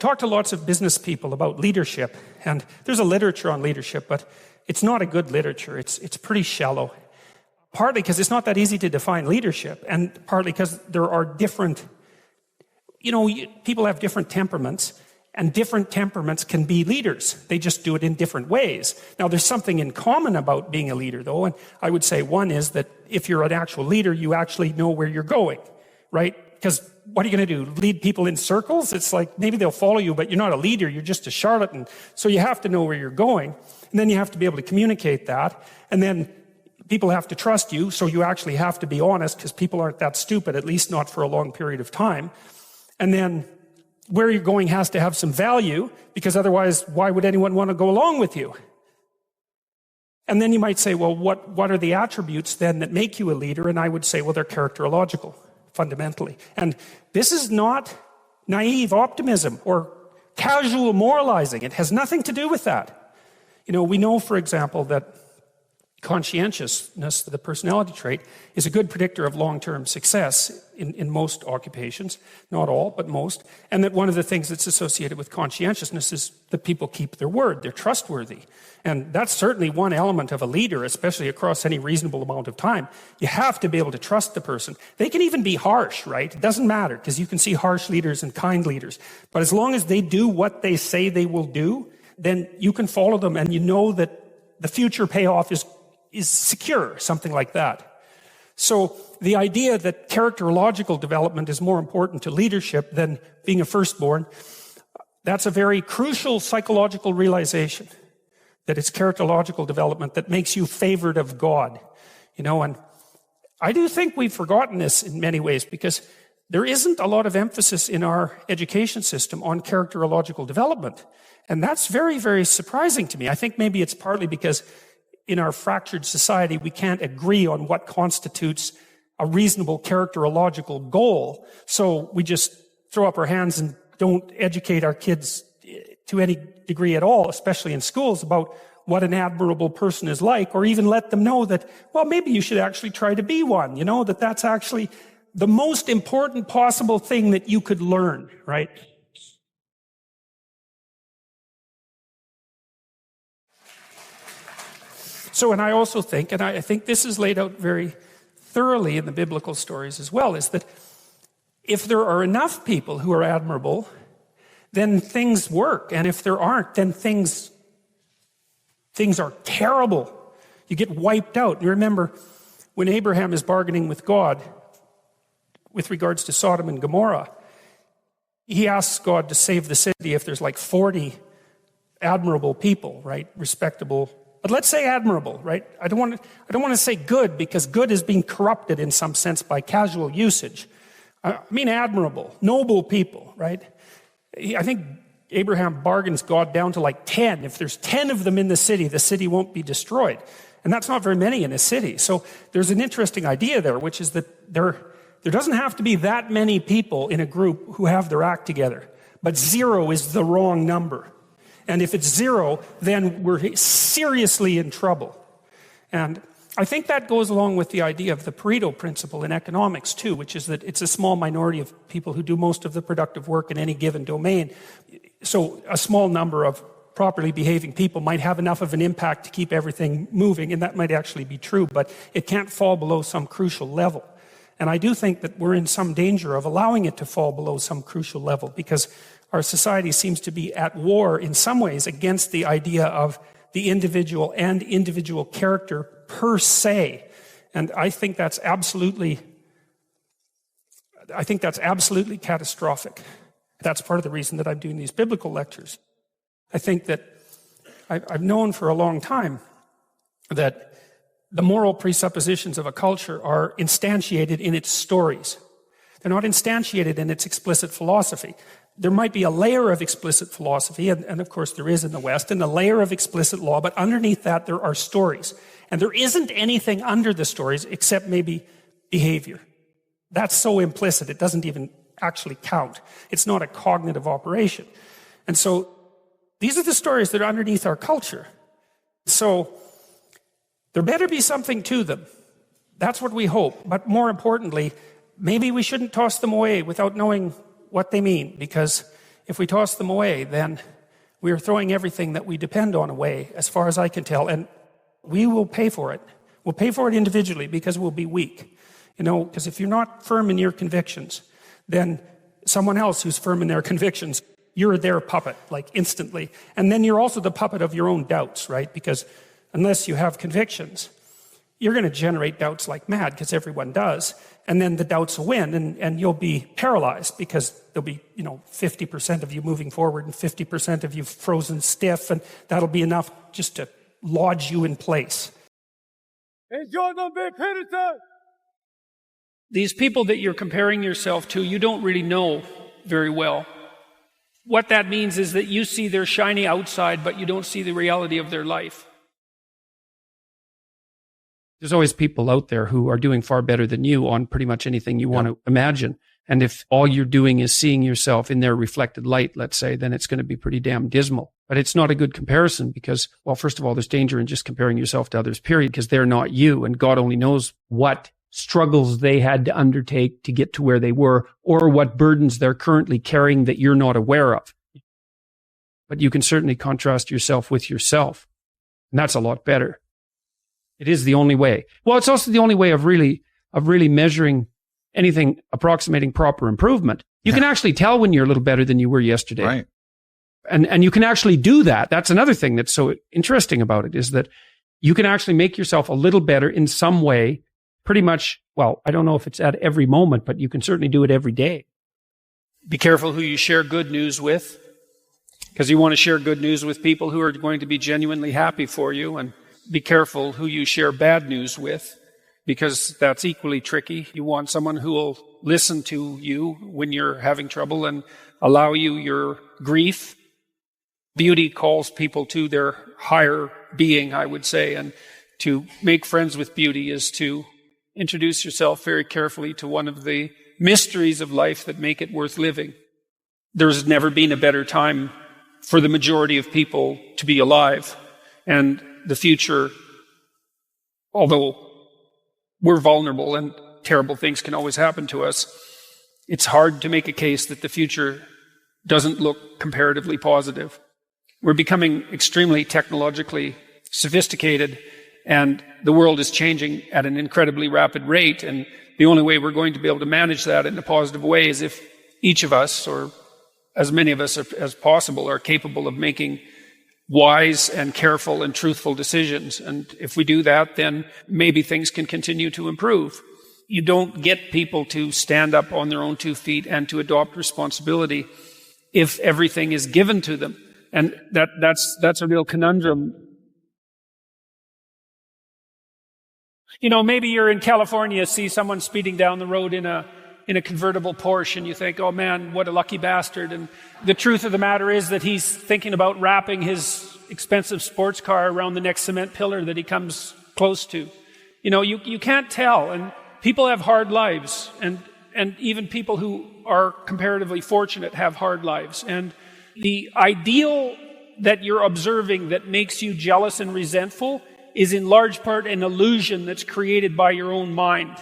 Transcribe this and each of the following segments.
talked to lots of business people about leadership, and there's a literature on leadership, but it's not a good literature. It's pretty shallow. Partly because it's not that easy to define leadership, and partly because there are different, people have different temperaments, and different temperaments can be leaders. They just do it in different ways. Now, there's something in common about being a leader, though, and I would say one is that if you're an actual leader, you actually know where you're going, right? Because what are you going to do? Lead people in circles? It's like maybe they'll follow you, but you're not a leader. You're just a charlatan. So you have to know where you're going, and then you have to be able to communicate that, and then people have to trust you, so you actually have to be honest, because people aren't that stupid, at least not for a long period of time. And then where you're going has to have some value, because otherwise, why would anyone want to go along with you? And then you might say, well, what are the attributes then that make you a leader? And I would say, well, they're characterological, fundamentally. And this is not naive optimism or casual moralizing. It has nothing to do with that. We know, for example, that conscientiousness, the personality trait, is a good predictor of long-term success in most occupations, not all, but most, and that one of the things that's associated with conscientiousness is that people keep their word, they're trustworthy. And that's certainly one element of a leader, especially across any reasonable amount of time. You have to be able to trust the person. They can even be harsh, right? It doesn't matter, because you can see harsh leaders and kind leaders. But as long as they do what they say they will do, then you can follow them, and you know that the future payoff is secure, something like that. So the idea that characterological development is more important to leadership than being a firstborn, that's a very crucial psychological realization, that it's characterological development that makes you favored of God. And I do think we've forgotten this in many ways, because there isn't a lot of emphasis in our education system on characterological development. And that's very, very surprising to me. I think maybe it's partly because in our fractured society, we can't agree on what constitutes a reasonable characterological goal. So we just throw up our hands and don't educate our kids to any degree at all, especially in schools, about what an admirable person is like, or even let them know that, well, maybe you should actually try to be one, that that's actually the most important possible thing that you could learn, right? So, and I also think, and I think this is laid out very thoroughly in the biblical stories as well, is that if there are enough people who are admirable, then things work. And if there aren't, then things are terrible. You get wiped out. And remember, when Abraham is bargaining with God with regards to Sodom and Gomorrah, he asks God to save the city if there's like 40 admirable people, right? Respectable. But let's say admirable, right? I don't want to say good, because good is being corrupted in some sense by casual usage. I mean admirable, noble people, right? I think Abraham bargains God down to like 10. If there's 10 of them in the city won't be destroyed. And that's not very many in a city. So there's an interesting idea there, which is that there doesn't have to be that many people in a group who have their act together. But 0 is the wrong number. And if it's 0, then we're seriously in trouble. And I think that goes along with the idea of the Pareto principle in economics too, which is that it's a small minority of people who do most of the productive work in any given domain. So a small number of properly behaving people might have enough of an impact to keep everything moving, and that might actually be true, but it can't fall below some crucial level. And I do think that we're in some danger of allowing it to fall below some crucial level, because our society seems to be at war in some ways against the idea of the individual and individual character per se. And I think that's absolutely catastrophic. That's part of the reason that I'm doing these biblical lectures. I think that I've known for a long time that the moral presuppositions of a culture are instantiated in its stories. They're not instantiated in its explicit philosophy. There might be a layer of explicit philosophy, and of course there is in the West, and a layer of explicit law, but underneath that there are stories. And there isn't anything under the stories except maybe behavior. That's so implicit, it doesn't even actually count. It's not a cognitive operation. And so these are the stories that are underneath our culture. So there better be something to them. That's what we hope. But more importantly, maybe we shouldn't toss them away without knowing what they mean, because if we toss them away, then we are throwing everything that we depend on away, as far as I can tell, and we will pay for it. We'll pay for it individually because we'll be weak. Because if you're not firm in your convictions, then someone else who's firm in their convictions, you're their puppet, like instantly. And then you're also the puppet of your own doubts, right? Because unless you have convictions, you're going to generate doubts like mad, because everyone does. And then the doubts will win, and you'll be paralyzed, because there'll be, 50% of you moving forward and 50% of you frozen stiff, and that'll be enough just to lodge you in place. Enjoy the big Peterson! These people that you're comparing yourself to, you don't really know very well. What that means is that you see their shiny outside, but you don't see the reality of their life. There's always people out there who are doing far better than you on pretty much anything you want to imagine. And if all you're doing is seeing yourself in their reflected light, let's say, then it's going to be pretty damn dismal. But it's not a good comparison because, well, first of all, there's danger in just comparing yourself to others, period, because they're not you. And God only knows what struggles they had to undertake to get to where they were, or what burdens they're currently carrying that you're not aware of. But you can certainly contrast yourself with yourself. And that's a lot better. It is the only way. Well, it's also the only way of really measuring anything approximating proper improvement. You can actually tell when you're a little better than you were yesterday. Right. And you can actually do that. That's another thing that's so interesting about it, is that you can actually make yourself a little better in some way, pretty much, well, I don't know if it's at every moment, but you can certainly do it every day. Be careful who you share good news with, because you want to share good news with people who are going to be genuinely happy for you, and be careful who you share bad news with, because that's equally tricky. You want someone who will listen to you when you're having trouble and allow you your grief. Beauty calls people to their higher being, I would say, and to make friends with beauty is to introduce yourself very carefully to one of the mysteries of life that make it worth living. There's never been a better time for the majority of people to be alive. And the future, although we're vulnerable and terrible things can always happen to us, it's hard to make a case that the future doesn't look comparatively positive. We're becoming extremely technologically sophisticated, and the world is changing at an incredibly rapid rate, and the only way we're going to be able to manage that in a positive way is if each of us, or as many of us as possible, are capable of making wise and careful and truthful decisions. And if we do that, then maybe things can continue to improve. You don't get people to stand up on their own 2 feet and to adopt responsibility if everything is given to them. And that's a real conundrum. Maybe you're in California, see someone speeding down the road in a convertible Porsche, and you think, oh man, what a lucky bastard. And the truth of the matter is that he's thinking about wrapping his expensive sports car around the next cement pillar that he comes close to. You can't tell, and people have hard lives, and even people who are comparatively fortunate have hard lives. And the ideal that you're observing that makes you jealous and resentful is in large part an illusion that's created by your own mind.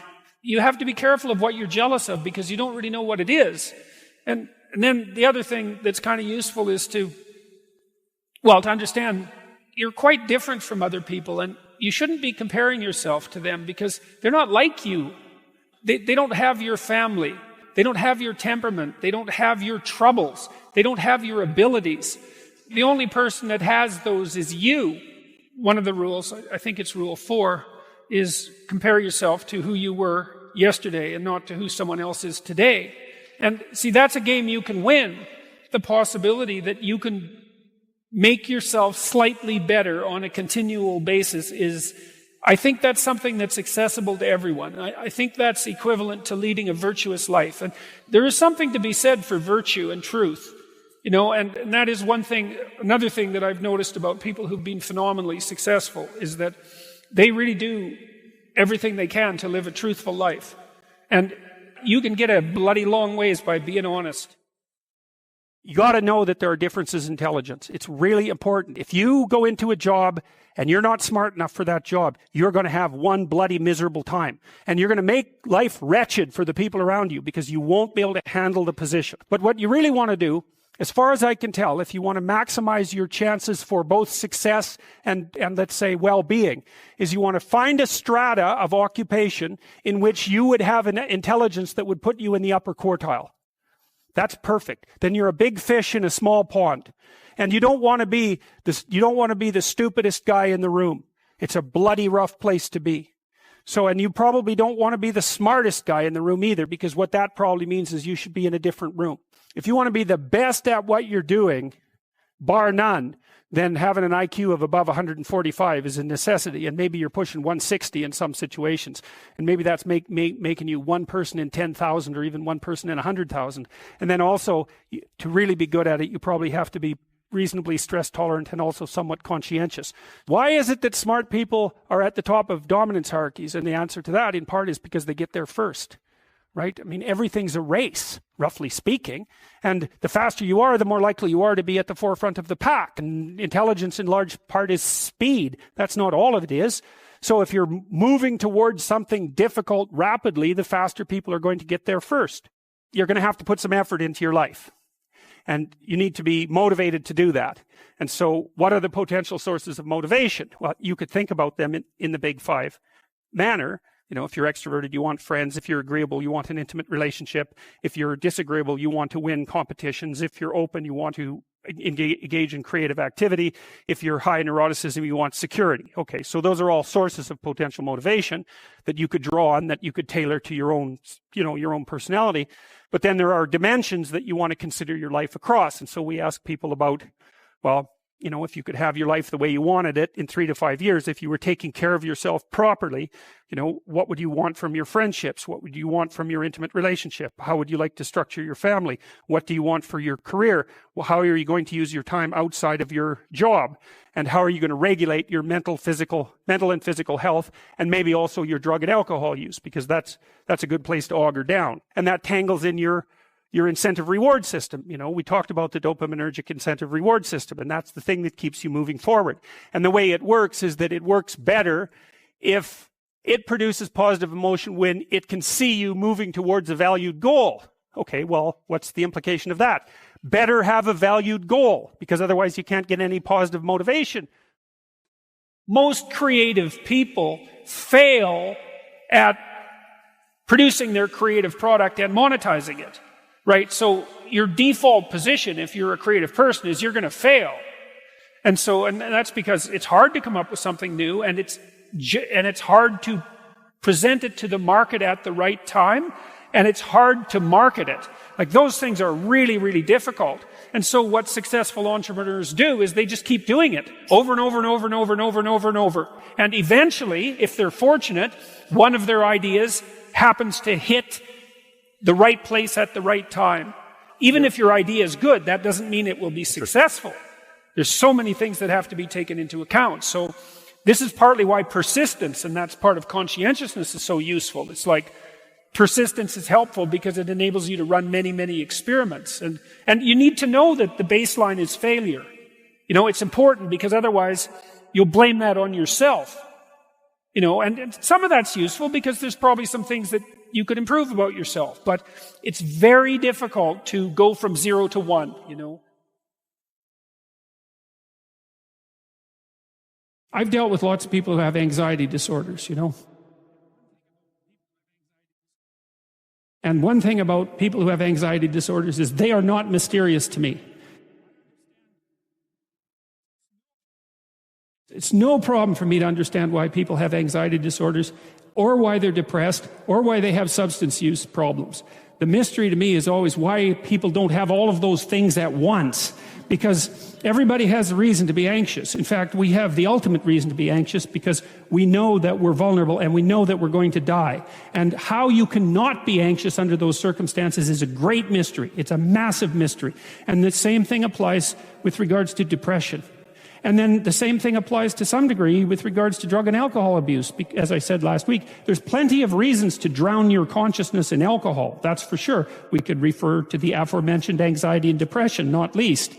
You have to be careful of what you're jealous of, because you don't really know what it is. And then the other thing that's kind of useful is to understand you're quite different from other people, and you shouldn't be comparing yourself to them, because they're not like you. They don't have your family. They don't have your temperament. They don't have your troubles. They don't have your abilities. The only person that has those is you. One of the rules, I think it's rule 4, is compare yourself to who you were yesterday and not to who someone else is today. And see, that's a game you can win. The possibility that you can make yourself slightly better on a continual basis is, I think that's something that's accessible to everyone. I think that's equivalent to leading a virtuous life. And there is something to be said for virtue and truth. And that is one thing. Another thing that I've noticed about people who've been phenomenally successful is that they really do everything they can to live a truthful life. And you can get a bloody long ways by being honest. You got to know that there are differences in intelligence. It's really important. If you go into a job and you're not smart enough for that job, you're going to have one bloody miserable time. And you're going to make life wretched for the people around you, because you won't be able to handle the position. But what you really want to do As far as I can tell, if you want to maximize your chances for both success and let's say well-being, is you want to find a strata of occupation in which you would have an intelligence that would put you in the upper quartile. That's perfect. Then you're a big fish in a small pond. And you don't want to be the stupidest guy in the room. It's a bloody rough place to be. So, and you probably don't want to be the smartest guy in the room either, because what that probably means is you should be in a different room. If you want to be the best at what you're doing, bar none, then having an IQ of above 145 is a necessity. And maybe you're pushing 160 in some situations. And maybe that's making you one person in 10,000 or even one person in 100,000. And then also, to really be good at it, you probably have to be reasonably stress tolerant and also somewhat conscientious. Why is it that smart people are at the top of dominance hierarchies? And the answer to that, in part, is because they get there first. Right? I mean, everything's a race, roughly speaking. And the faster you are, the more likely you are to be at the forefront of the pack. And intelligence, in large part, is speed. That's not all of it is. So if you're moving towards something difficult rapidly, the faster people are going to get there first. You're going to have to put some effort into your life. And you need to be motivated to do that. And so what are the potential sources of motivation? Well, you could think about them in the big five manner. You know, if you're extroverted, you want friends. If you're agreeable, you want an intimate relationship. If you're disagreeable, you want to win competitions. If you're open, you want to engage in creative activity. If you're high in neuroticism, you want security. Okay, so those are all sources of potential motivation that you could draw on, that you could tailor to your own, your own personality. But then there are dimensions that you want to consider your life across. And so we ask people about, well, if you could have your life the way you wanted it in 3 to 5 years, if you were taking care of yourself properly, what would you want from your friendships? What would you want from your intimate relationship? How would you like to structure your family? What do you want for your career? Well, how are you going to use your time outside of your job? And how are you going to regulate your mental and physical health, and maybe also your drug and alcohol use? Because that's a good place to auger down. And that tangles in your incentive reward system. We talked about the dopaminergic incentive reward system, and that's the thing that keeps you moving forward. And the way it works is that it works better if it produces positive emotion when it can see you moving towards a valued goal. Okay, well, what's the implication of that? Better have a valued goal, because otherwise you can't get any positive motivation. Most creative people fail at producing their creative product and monetizing it. Right? So your default position, if you're a creative person, is you're going to fail. And that's because it's hard to come up with something new, and it's hard to present it to the market at the right time, and it's hard to market it. Like, those things are really, really difficult. And so what successful entrepreneurs do is they just keep doing it over and over and over and over and over and over and over. And eventually, if they're fortunate, one of their ideas happens to hit the right place at the right time. Even if your idea is good, that doesn't mean it will be successful. There's so many things that have to be taken into account. So this is partly why persistence, and that's part of conscientiousness, is so useful. It's like persistence is helpful because it enables you to run many, many experiments. And you need to know that the baseline is failure. It's important, because otherwise you'll blame that on yourself. And some of that's useful because there's probably some things that you could improve about yourself, but it's very difficult to go from 0 to 1, I've dealt with lots of people who have anxiety disorders, And one thing about people who have anxiety disorders is they are not mysterious to me. It's no problem for me to understand why people have anxiety disorders, or why they're depressed, or why they have substance use problems. The mystery to me is always why people don't have all of those things at once, because everybody has a reason to be anxious. In fact, we have the ultimate reason to be anxious because we know that we're vulnerable and we know that we're going to die. And how you cannot be anxious under those circumstances is a great mystery. It's a massive mystery. And the same thing applies with regards to depression. And then the same thing applies to some degree with regards to drug and alcohol abuse. As I said last week, there's plenty of reasons to drown your consciousness in alcohol. That's for sure. We could refer to the aforementioned anxiety and depression, not least.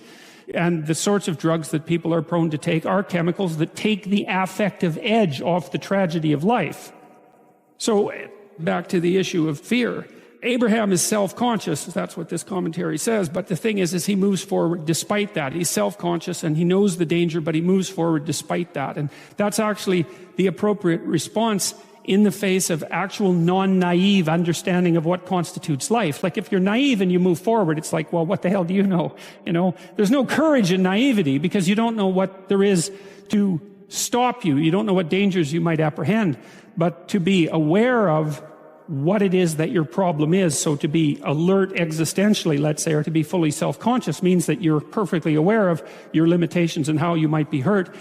And the sorts of drugs that people are prone to take are chemicals that take the affective edge off the tragedy of life. So back to the issue of fear. Abraham is self-conscious. That's what this commentary says. But the thing is he moves forward despite that. He's self-conscious and he knows the danger, but he moves forward despite that. And that's actually the appropriate response in the face of actual non-naive understanding of what constitutes life. Like if you're naive and you move forward, it's like, well, what the hell do you know? You know, there's no courage in naivety because you don't know what there is to stop you. You don't know what dangers you might apprehend. But to be aware of what it is that your problem is, so to be alert existentially, let's say, or to be fully self-conscious means that you're perfectly aware of your limitations and how you might be hurt.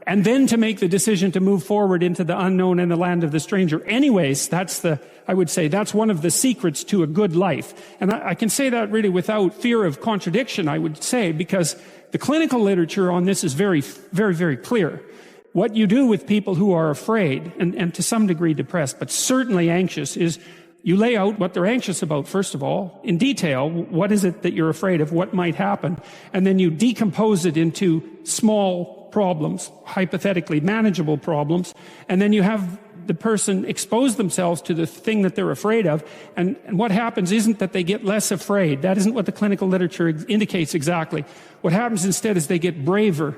And then to make the decision to move forward into the unknown and the land of the stranger. Anyways, I would say that's one of the secrets to a good life. And I can say that really without fear of contradiction, I would say, because the clinical literature on this is very, very, very clear. What you do with people who are afraid and to some degree depressed, but certainly anxious, is you lay out what they're anxious about, first of all, in detail. What is it that you're afraid of? What might happen? And then you decompose it into small problems, hypothetically manageable problems, and then you have the person expose themselves to the thing that they're afraid of, and what happens isn't that they get less afraid. That isn't what the clinical literature indicates exactly. What happens instead is they get braver.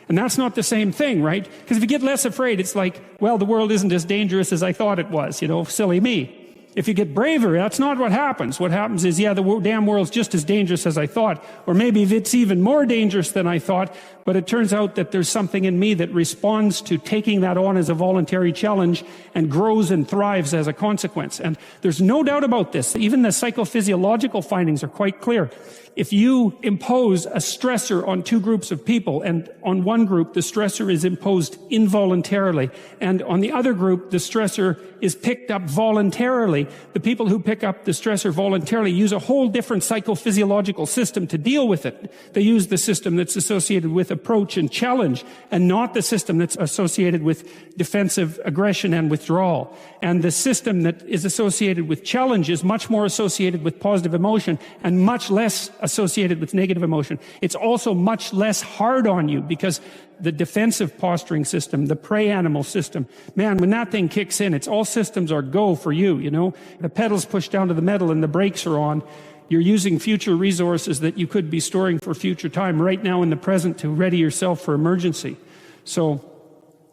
And that's not the same thing, right? Because if you get less afraid, it's like, well, the world isn't as dangerous as I thought it was, silly me. If you get braver, that's not what happens. What happens is, yeah, the damn world's just as dangerous as I thought. Or maybe it's even more dangerous than I thought, but it turns out that there's something in me that responds to taking that on as a voluntary challenge and grows and thrives as a consequence. And there's no doubt about this. Even the psychophysiological findings are quite clear. If you impose a stressor on two groups of people, and on one group the stressor is imposed involuntarily, and on the other group the stressor is picked up voluntarily, the people who pick up the stressor voluntarily use a whole different psychophysiological system to deal with it. They use the system that's associated with approach and challenge, and not the system that's associated with defensive aggression and withdrawal. And the system that is associated with challenge is much more associated with positive emotion and much less associated with negative emotion. It's also much less hard on you because the defensive posturing system, the prey animal system, man, when that thing kicks in, it's all systems are go for you, The pedal's pushed down to the metal and the brakes are on. You're using future resources that you could be storing for future time right now in the present to ready yourself for emergency. So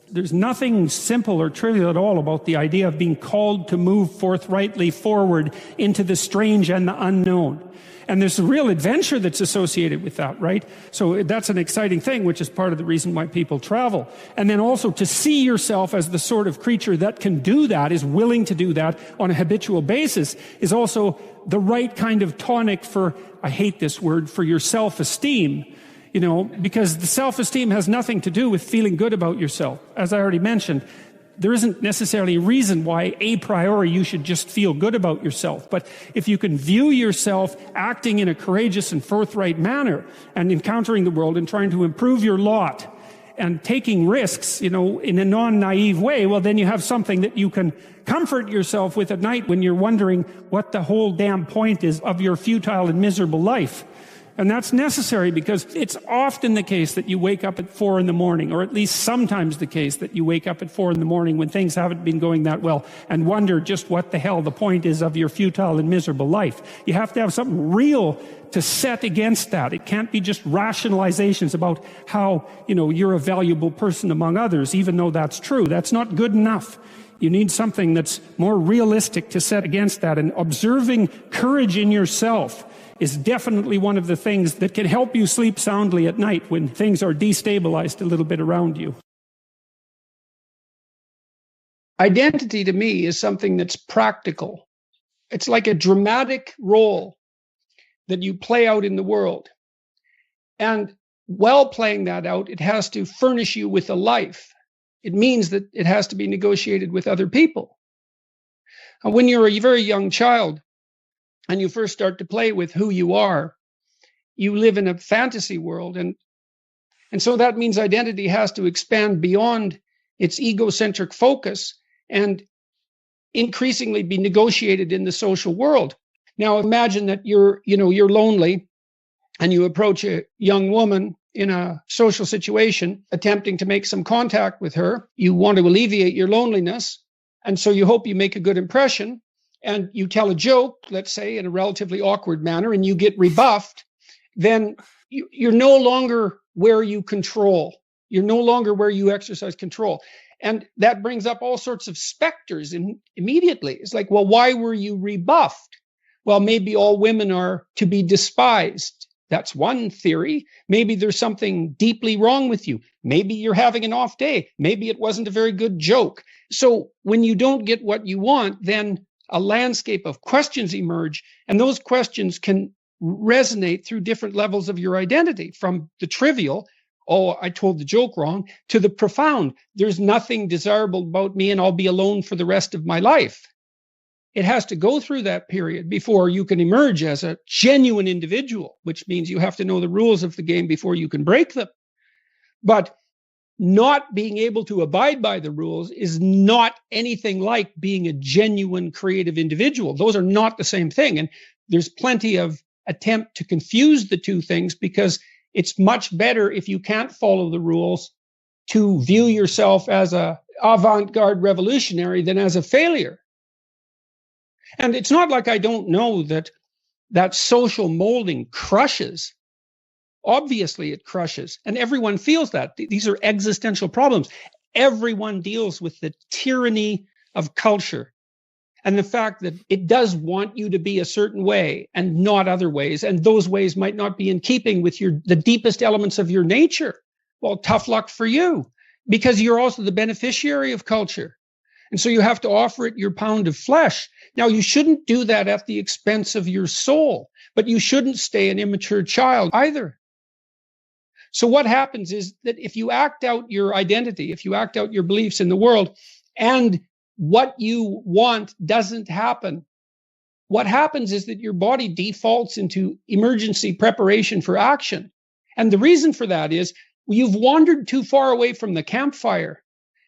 there's nothing simple or trivial at all about the idea of being called to move forthrightly forward into the strange and the unknown. And there's a real adventure that's associated with that, right? So that's an exciting thing, which is part of the reason why people travel. And then also to see yourself as the sort of creature that can do that, is willing to do that on a habitual basis, is also the right kind of tonic for, I hate this word, for your self-esteem. Because the self-esteem has nothing to do with feeling good about yourself. As I already mentioned, there isn't necessarily a reason why a priori you should just feel good about yourself. But if you can view yourself acting in a courageous and forthright manner and encountering the world and trying to improve your lot and taking risks, in a non-naive way, well, then you have something that you can comfort yourself with at night when you're wondering what the whole damn point is of your futile and miserable life. And that's necessary because it's often the case that you wake up at 4 a.m, or at least sometimes the case that you wake up at 4 a.m. when things haven't been going that well, and wonder just what the hell the point is of your futile and miserable life. You have to have something real to set against that. It can't be just rationalizations about how, you're a valuable person among others, even though that's true. That's not good enough. You need something that's more realistic to set against that. And observing courage in yourself is definitely one of the things that can help you sleep soundly at night when things are destabilized a little bit around you. Identity to me is something that's practical. It's like a dramatic role that you play out in the world. And while playing that out, it has to furnish you with a life. It means that it has to be negotiated with other people. And when you're a very young child, and you first start to play with who you are, you live in a fantasy world. And so that means identity has to expand beyond its egocentric focus and increasingly be negotiated in the social world. Now imagine that you're lonely and you approach a young woman in a social situation, attempting to make some contact with her. You want to alleviate your loneliness. And so you hope you make a good impression. and you tell a joke, let's say in a relatively awkward manner, and you get rebuffed, then you're no longer where you control. You're no longer where you exercise control. And that brings up all sorts of specters immediately. It's like, well, why were you rebuffed? Well, maybe all women are to be despised. That's one theory. Maybe there's something deeply wrong with you. Maybe you're having an off day. Maybe it wasn't a very good joke. So when you don't get what you want, then a landscape of questions emerge, and those questions can resonate through different levels of your identity, from the trivial, oh, I told the joke wrong, to the profound, there's nothing desirable about me and I'll be alone for the rest of my life. It has to go through that period before you can emerge as a genuine individual, which means you have to know the rules of the game before you can break them. But not being able to abide by the rules is not anything like being a genuine creative individual. Those are not the same thing. And there's plenty of attempt to confuse the two things, because it's much better, if you can't follow the rules, to view yourself as a avant-garde revolutionary than as a failure. And it's not like I don't know that social molding crushes. Obviously, it crushes, and everyone feels that. These are existential problems. Everyone deals with the tyranny of culture and the fact that it does want you to be a certain way and not other ways, and those ways might not be in keeping with the deepest elements of your nature. Well, tough luck for you, because you're also the beneficiary of culture. And so you have to offer it your pound of flesh. Now, you shouldn't do that at the expense of your soul, but you shouldn't stay an immature child either. So what happens is that if you act out your identity, if you act out your beliefs in the world, and what you want doesn't happen, what happens is that your body defaults into emergency preparation for action. And the reason for that is you've wandered too far away from the campfire,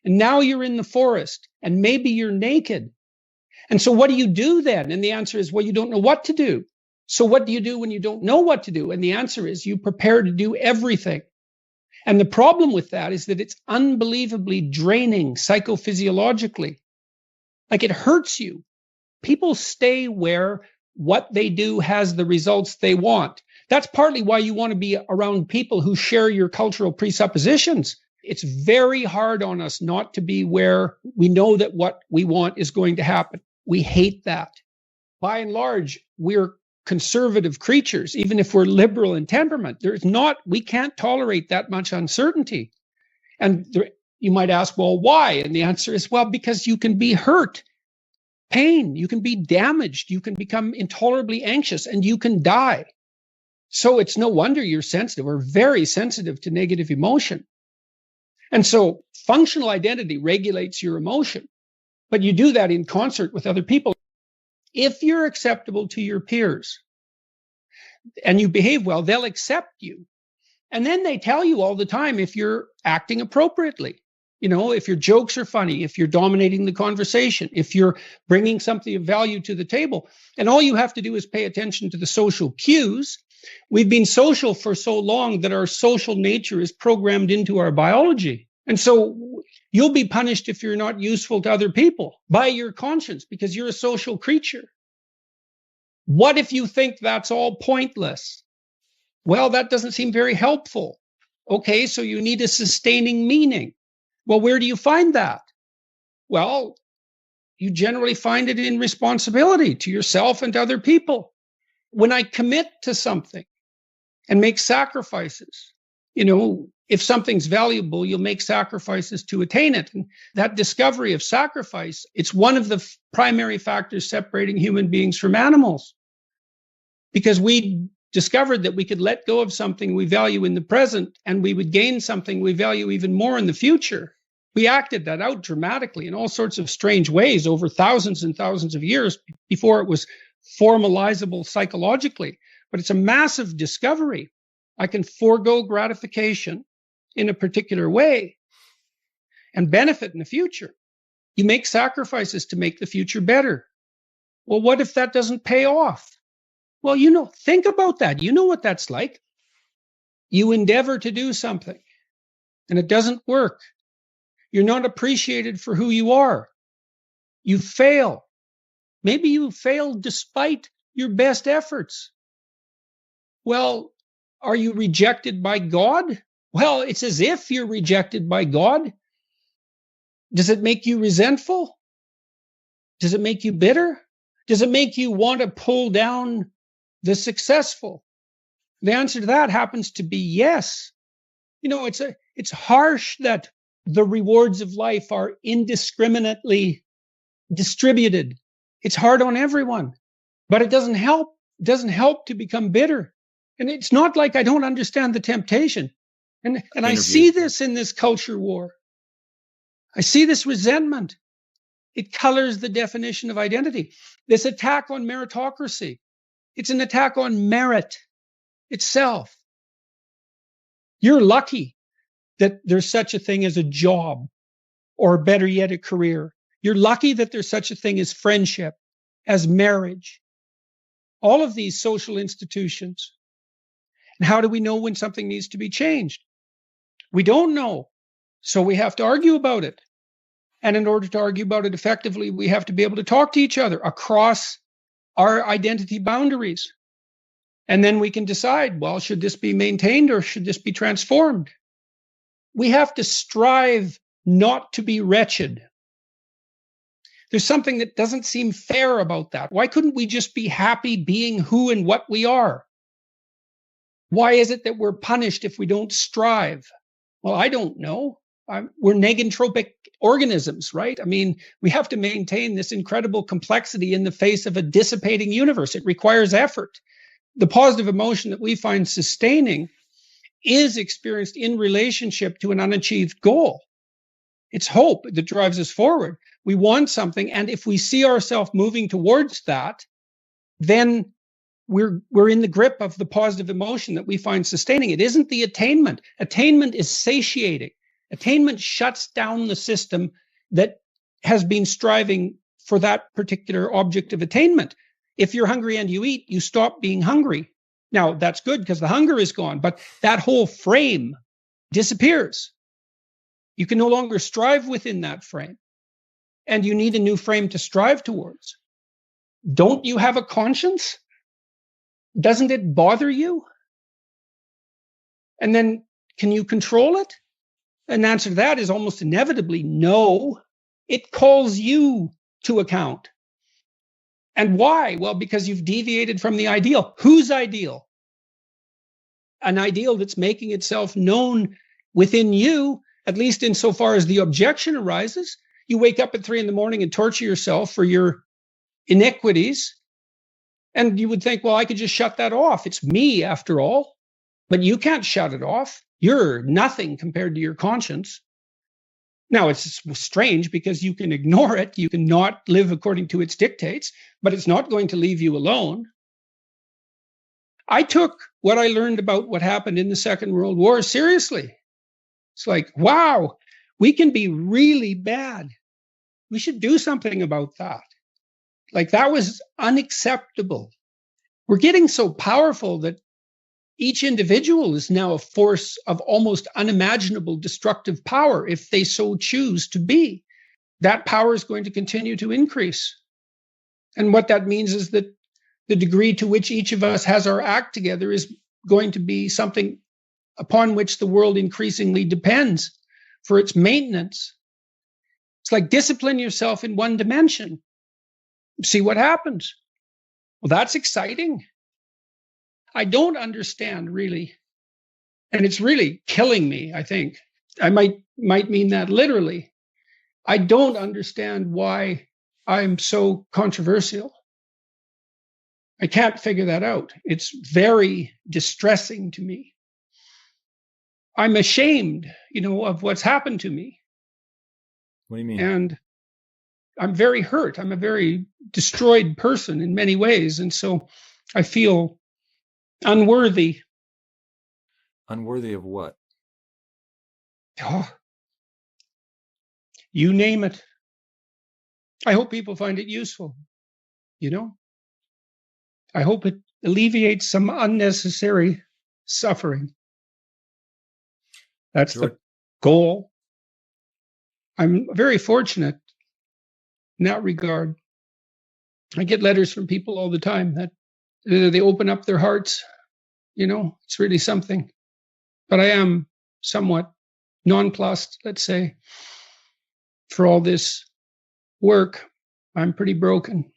and now you're in the forest, and maybe you're naked. And so what do you do then? And the answer is, well, you don't know what to do. So what do you do when you don't know what to do? And the answer is, you prepare to do everything. And the problem with that is that it's unbelievably draining psychophysiologically. Like, it hurts you. People stay where what they do has the results they want. That's partly why you want to be around people who share your cultural presuppositions. It's very hard on us not to be where we know that what we want is going to happen. We hate that. By and large, we're conservative creatures, even if we're liberal in temperament. We can't tolerate that much uncertainty. And you might ask, well, why? And the answer is, well, because you can be hurt, pain, you can be damaged, you can become intolerably anxious, and you can die. So it's no wonder you're sensitive, or very sensitive, to negative emotion. And so functional identity regulates your emotion, but you do that in concert with other people. If you're acceptable to your peers and you behave well, they'll accept you. And then they tell you all the time if you're acting appropriately. You know, if your jokes are funny, if you're dominating the conversation, if you're bringing something of value to the table. And all you have to do is pay attention to the social cues. We've been social for so long that our social nature is programmed into our biology. And so you'll be punished if you're not useful to other people by your conscience, because you're a social creature. What if you think that's all pointless? Well, that doesn't seem very helpful. Okay, so you need a sustaining meaning. Well, where do you find that? Well, you generally find it in responsibility to yourself and to other people. When I commit to something and make sacrifices, if something's valuable, you'll make sacrifices to attain it. And that discovery of sacrifice, it's one of the primary factors separating human beings from animals. Because we discovered that we could let go of something we value in the present, and we would gain something we value even more in the future. We acted that out dramatically in all sorts of strange ways over thousands and thousands of years before it was formalizable psychologically. But it's a massive discovery. I can forego gratification in a particular way and benefit in the future. You make sacrifices to make the future better. Well, what if that doesn't pay off? Well, think about that. You know what that's like. You endeavor to do something and it doesn't work. You're not appreciated for who you are. You fail. Maybe you failed despite your best efforts. Well, are you rejected by God? Well, it's as if you're rejected by God. Does it make you resentful? Does it make you bitter? Does it make you want to pull down the successful? The answer to that happens to be yes. You know, it's harsh that the rewards of life are indiscriminately distributed. It's hard on everyone, but it doesn't help. It doesn't help to become bitter. And it's not like I don't understand the temptation. And I see this in this culture war. I see this resentment. It colors the definition of identity. This attack on meritocracy. It's an attack on merit itself. You're lucky that there's such a thing as a job, or better yet, a career. You're lucky that there's such a thing as friendship, as marriage. All of these social institutions. And how do we know when something needs to be changed? We don't know. So we have to argue about it. And in order to argue about it effectively, we have to be able to talk to each other across our identity boundaries. And then we can decide, well, should this be maintained or should this be transformed? We have to strive not to be wretched. There's something that doesn't seem fair about that. Why couldn't we just be happy being who and what we are? Why is it that we're punished if we don't strive? Well, I don't know. We're negentropic organisms, right? I mean, we have to maintain this incredible complexity in the face of a dissipating universe. It requires effort. The positive emotion that we find sustaining is experienced in relationship to an unachieved goal. It's hope that drives us forward. We want something, and if we see ourselves moving towards that, then we're in the grip of the positive emotion that we find sustaining. It isn't the attainment. Attainment is satiating. Attainment shuts down the system that has been striving for that particular object of attainment. If you're hungry and you eat, you stop being hungry. Now, that's good because the hunger is gone, but that whole frame disappears. You can no longer strive within that frame, and you need a new frame to strive towards. Don't you have a conscience? Doesn't it bother you? And then, can you control it? And the answer to that is almost inevitably no. It calls you to account. And why? Well, because you've deviated from the ideal. Whose ideal? An ideal that's making itself known within you, at least insofar as the objection arises. You wake up at 3 a.m. and torture yourself for your iniquities. And you would think, well, I could just shut that off. It's me, after all. But you can't shut it off. You're nothing compared to your conscience. Now, it's strange because you can ignore it. You can not live according to its dictates, but it's not going to leave you alone. I took what I learned about what happened in the Second World War seriously. It's like, wow, we can be really bad. We should do something about that. Like, that was unacceptable. We're getting so powerful that each individual is now a force of almost unimaginable destructive power if they so choose to be. That power is going to continue to increase. And what that means is that the degree to which each of us has our act together is going to be something upon which the world increasingly depends for its maintenance. It's like discipline yourself in one dimension. See what happens. Well, that's exciting. I don't understand, really. And it's really killing me, I think. I might mean that literally. I don't understand why I'm so controversial. I can't figure that out. It's very distressing to me. I'm ashamed, of what's happened to me. What do you mean? And I'm very hurt. I'm a very destroyed person in many ways. And so I feel unworthy. Unworthy of what? Oh, you name it. I hope people find it useful. I hope it alleviates some unnecessary suffering. That's Sure. the goal. I'm very fortunate in that regard. I get letters from people all the time that they open up their hearts. It's really something. But I am somewhat nonplussed, let's say, for all this work. I'm pretty broken.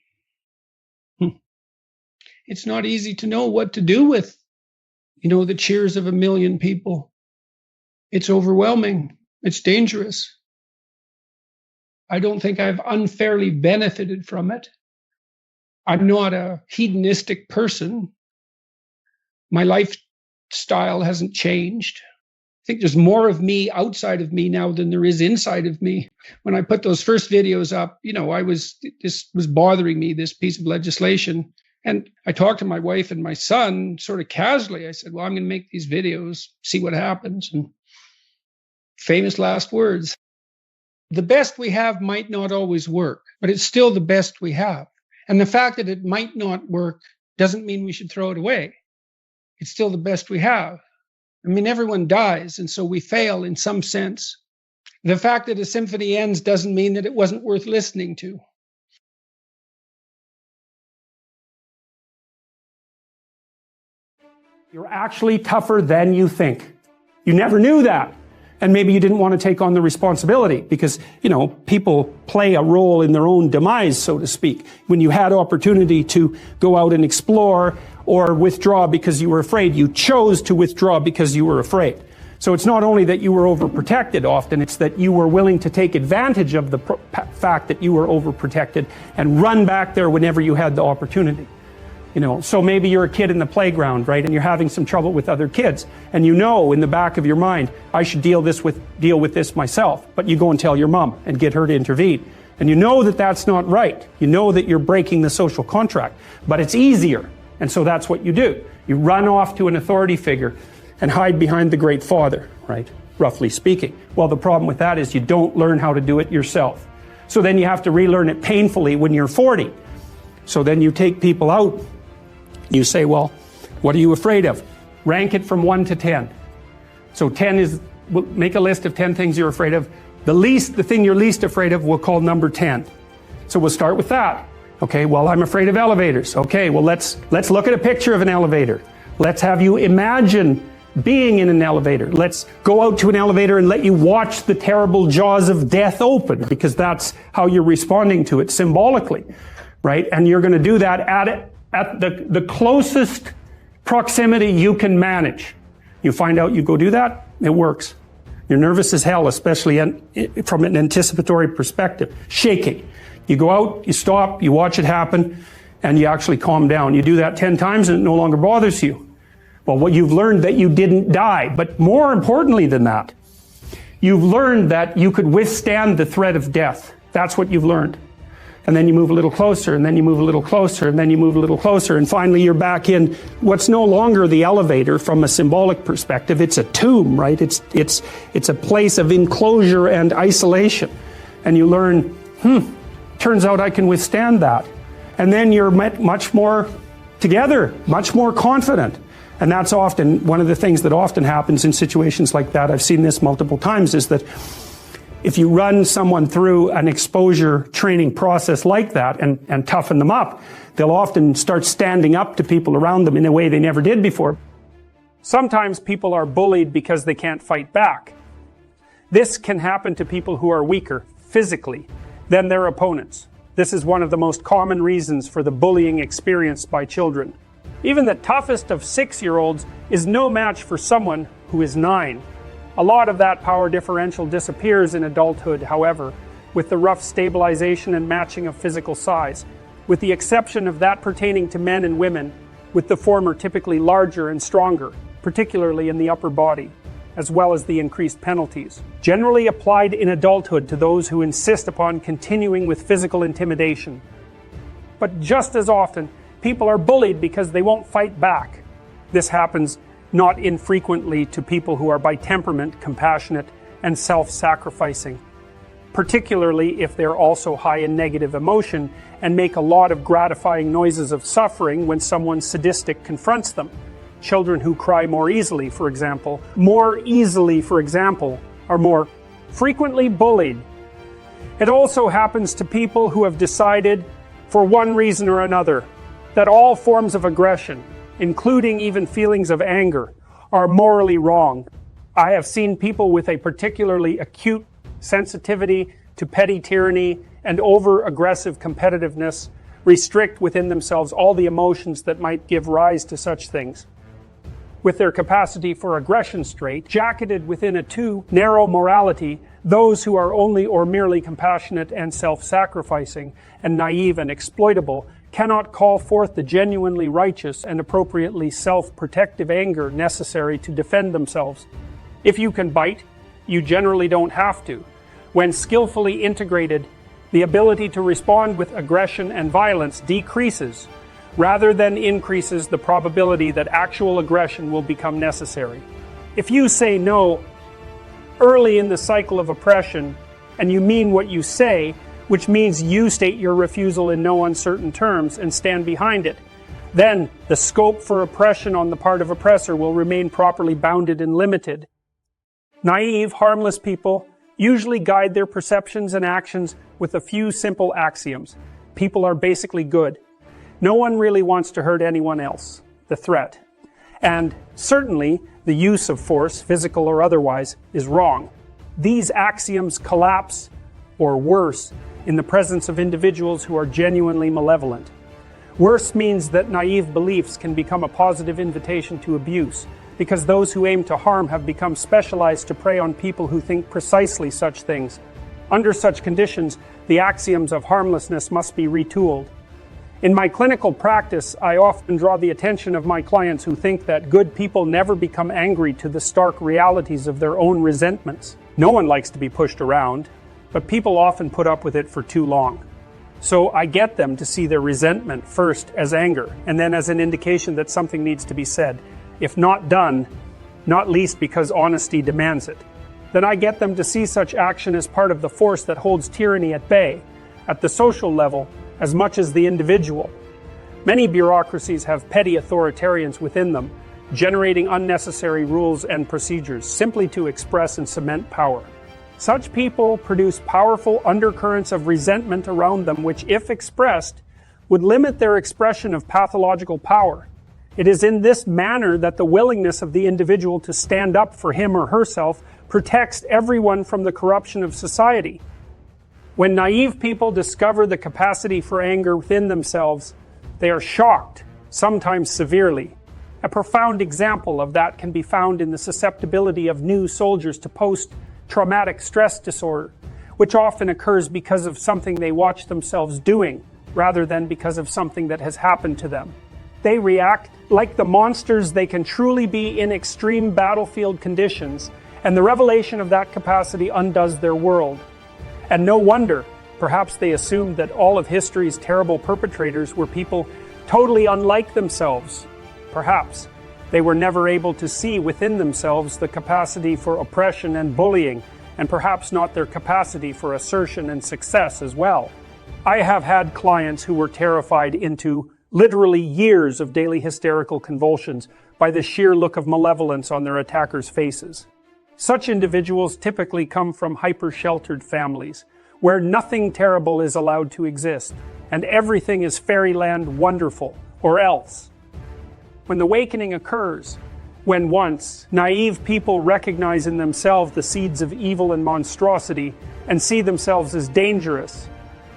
It's not easy to know what to do with, the cheers of 1 million people. It's overwhelming. It's dangerous. I don't think I've unfairly benefited from it. I'm not a hedonistic person. My lifestyle hasn't changed. I think there's more of me outside of me now than there is inside of me. When I put those first videos up, this was bothering me, this piece of legislation. And I talked to my wife and my son sort of casually. I said, well, I'm going to make these videos, see what happens. And famous last words. The best we have might not always work, but it's still the best we have. And the fact that it might not work doesn't mean we should throw it away. It's still the best we have. I mean, everyone dies, and so we fail in some sense. The fact that a symphony ends doesn't mean that it wasn't worth listening to. You're actually tougher than you think. You never knew that. And maybe you didn't want to take on the responsibility because, people play a role in their own demise, so to speak. When you had opportunity to go out and explore or withdraw because you were afraid, you chose to withdraw because you were afraid. So it's not only that you were overprotected often, it's that you were willing to take advantage of the fact that you were overprotected and run back there whenever you had the opportunity. So maybe you're a kid in the playground, right? And you're having some trouble with other kids. And in the back of your mind, I should deal with this myself. But you go and tell your mom and get her to intervene. And you know that that's not right. You know that you're breaking the social contract. But it's easier. And so that's what you do. You run off to an authority figure and hide behind the Great Father, right? Roughly speaking. Well, the problem with that is you don't learn how to do it yourself. So then you have to relearn it painfully when you're 40. So then you take people out. You say, well, what are you afraid of? Rank it from 1 to 10. So 10 is, make a list of 10 things you're afraid of. The thing you're least afraid of, we'll call number 10. So we'll start with that. Okay, well, I'm afraid of elevators. Okay, well, let's look at a picture of an elevator. Let's have you imagine being in an elevator. Let's go out to an elevator and let you watch the terrible jaws of death open, because that's how you're responding to it symbolically, right? And you're going to do that at the closest proximity you can manage. You find out, you go do that, it works. You're nervous as hell, especially from an anticipatory perspective. Shaking. You go out, you stop, you watch it happen, and you actually calm down. You do that 10 times and it no longer bothers you. Well, what you've learned that you didn't die. But more importantly than that, you've learned that you could withstand the threat of death. That's what you've learned. And then you move a little closer, and then you move a little closer, and then you move a little closer, and finally you're back in what's no longer the elevator from a symbolic perspective. It's a tomb, right? It's a place of enclosure and isolation. And you learn, turns out I can withstand that. And then you're much more together, much more confident. And that's often one of the things that often happens in situations like that. I've seen this multiple times, is that if you run someone through an exposure training process like that and toughen them up, they'll often start standing up to people around them in a way they never did before. Sometimes people are bullied because they can't fight back. This can happen to people who are weaker physically than their opponents. This is one of the most common reasons for the bullying experienced by children. Even the toughest of 6-year-olds is no match for someone who is 9. A lot of that power differential disappears in adulthood, however, with the rough stabilization and matching of physical size, with the exception of that pertaining to men and women, with the former typically larger and stronger, particularly in the upper body, as well as the increased penalties, generally applied in adulthood to those who insist upon continuing with physical intimidation. But just as often, people are bullied because they won't fight back. This happens not infrequently to people who are by temperament compassionate and self-sacrificing, particularly if they're also high in negative emotion and make a lot of gratifying noises of suffering when someone sadistic confronts them. Children who cry more easily, for example, are more frequently bullied. It also happens to people who have decided for one reason or another, that all forms of aggression, including even feelings of anger, are morally wrong. I have seen people with a particularly acute sensitivity to petty tyranny and over-aggressive competitiveness restrict within themselves all the emotions that might give rise to such things. With their capacity for aggression straight, jacketed within a too narrow morality, those who are only or merely compassionate and self-sacrificing and naive and exploitable cannot call forth the genuinely righteous and appropriately self-protective anger necessary to defend themselves. If you can bite, you generally don't have to. When skillfully integrated, the ability to respond with aggression and violence decreases, rather than increases the probability that actual aggression will become necessary. If you say no early in the cycle of oppression, and you mean what you say, which means you state your refusal in no uncertain terms and stand behind it, then the scope for oppression on the part of oppressor will remain properly bounded and limited. Naive, harmless people usually guide their perceptions and actions with a few simple axioms. People are basically good. No one really wants to hurt anyone else, the threat. And certainly, the use of force, physical or otherwise, is wrong. These axioms collapse, or worse, in the presence of individuals who are genuinely malevolent. Worse means that naive beliefs can become a positive invitation to abuse, because those who aim to harm have become specialized to prey on people who think precisely such things. Under such conditions, the axioms of harmlessness must be retooled. In my clinical practice, I often draw the attention of my clients who think that good people never become angry to the stark realities of their own resentments. No one likes to be pushed around, but people often put up with it for too long. So I get them to see their resentment first as anger, and then as an indication that something needs to be said. If not done, not least because honesty demands it. Then I get them to see such action as part of the force that holds tyranny at bay, at the social level, as much as the individual. Many bureaucracies have petty authoritarians within them, generating unnecessary rules and procedures simply to express and cement power. Such people produce powerful undercurrents of resentment around them which, if expressed, would limit their expression of pathological power. It is in this manner that the willingness of the individual to stand up for him or herself protects everyone from the corruption of society. When naive people discover the capacity for anger within themselves, they are shocked, sometimes severely. A profound example of that can be found in the susceptibility of new soldiers to post-traumatic stress disorder, which often occurs because of something they watch themselves doing, rather than because of something that has happened to them. They react like the monsters they can truly be in extreme battlefield conditions, and the revelation of that capacity undoes their world. And no wonder, perhaps they assumed that all of history's terrible perpetrators were people totally unlike themselves. Perhaps they were never able to see within themselves the capacity for oppression and bullying, and perhaps not their capacity for assertion and success as well. I have had clients who were terrified into literally years of daily hysterical convulsions by the sheer look of malevolence on their attackers' faces. Such individuals typically come from hyper-sheltered families, where nothing terrible is allowed to exist, and everything is fairyland wonderful, or else. When the awakening occurs, when once naive people recognize in themselves the seeds of evil and monstrosity, and see themselves as dangerous,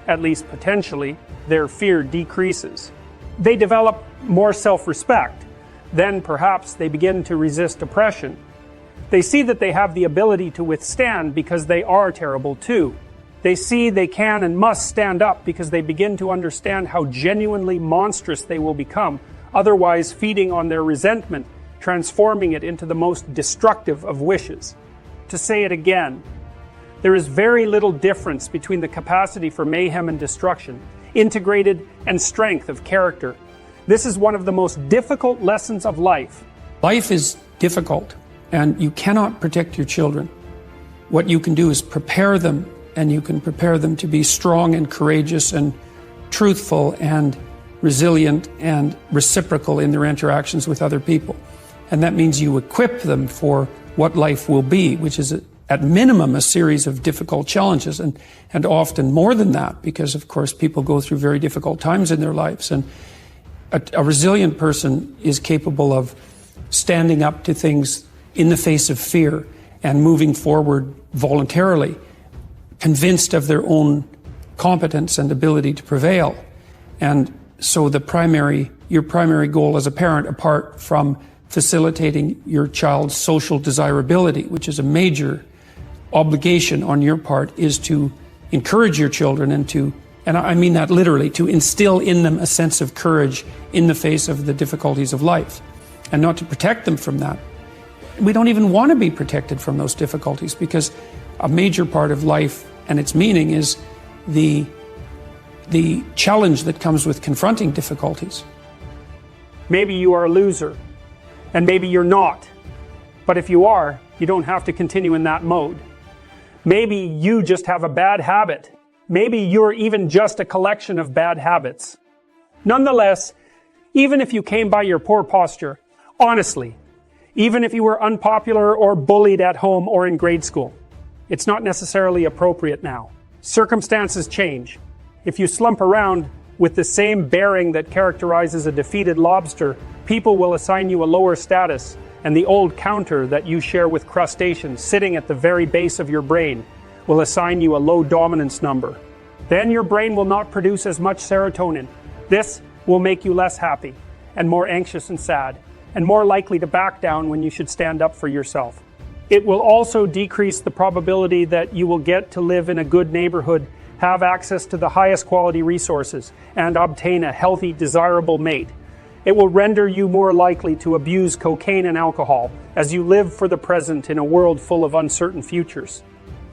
at least potentially, their fear decreases. They develop more self-respect. Then perhaps they begin to resist oppression. They see that they have the ability to withstand because they are terrible too. They see they can and must stand up because they begin to understand how genuinely monstrous they will become, otherwise feeding on their resentment, transforming it into the most destructive of wishes. To say it again, there is very little difference between the capacity for mayhem and destruction, integrated, and strength of character. This is one of the most difficult lessons of life. Life is difficult, and you cannot protect your children. What you can do is prepare them, and you can prepare them to be strong and courageous and truthful and resilient and reciprocal in their interactions with other people. And that means you equip them for what life will be, which is at minimum, a series of difficult challenges, and often more than that, because of course people go through very difficult times in their lives. And a resilient person is capable of standing up to things in the face of fear and moving forward voluntarily, convinced of their own competence and ability to prevail. And so your primary goal as a parent, apart from facilitating your child's social desirability, which is a major obligation on your part, is to encourage your children and I mean that literally, to instill in them a sense of courage in the face of the difficulties of life, and not to protect them from that. We don't even want to be protected from those difficulties, because a major part of life and its meaning is the challenge that comes with confronting difficulties. Maybe you are a loser, and maybe you're not. But if you are, you don't have to continue in that mode. Maybe you just have a bad habit. Maybe you're even just a collection of bad habits. Nonetheless, even if you came by your poor posture, honestly, even if you were unpopular or bullied at home or in grade school, it's not necessarily appropriate now. Circumstances change. If you slump around with the same bearing that characterizes a defeated lobster, people will assign you a lower status, and the old counter that you share with crustaceans sitting at the very base of your brain will assign you a low dominance number. Then your brain will not produce as much serotonin. This will make you less happy, and more anxious and sad, and more likely to back down when you should stand up for yourself. It will also decrease the probability that you will get to live in a good neighborhood, have access to the highest quality resources, and obtain a healthy, desirable mate. It will render you more likely to abuse cocaine and alcohol as you live for the present in a world full of uncertain futures.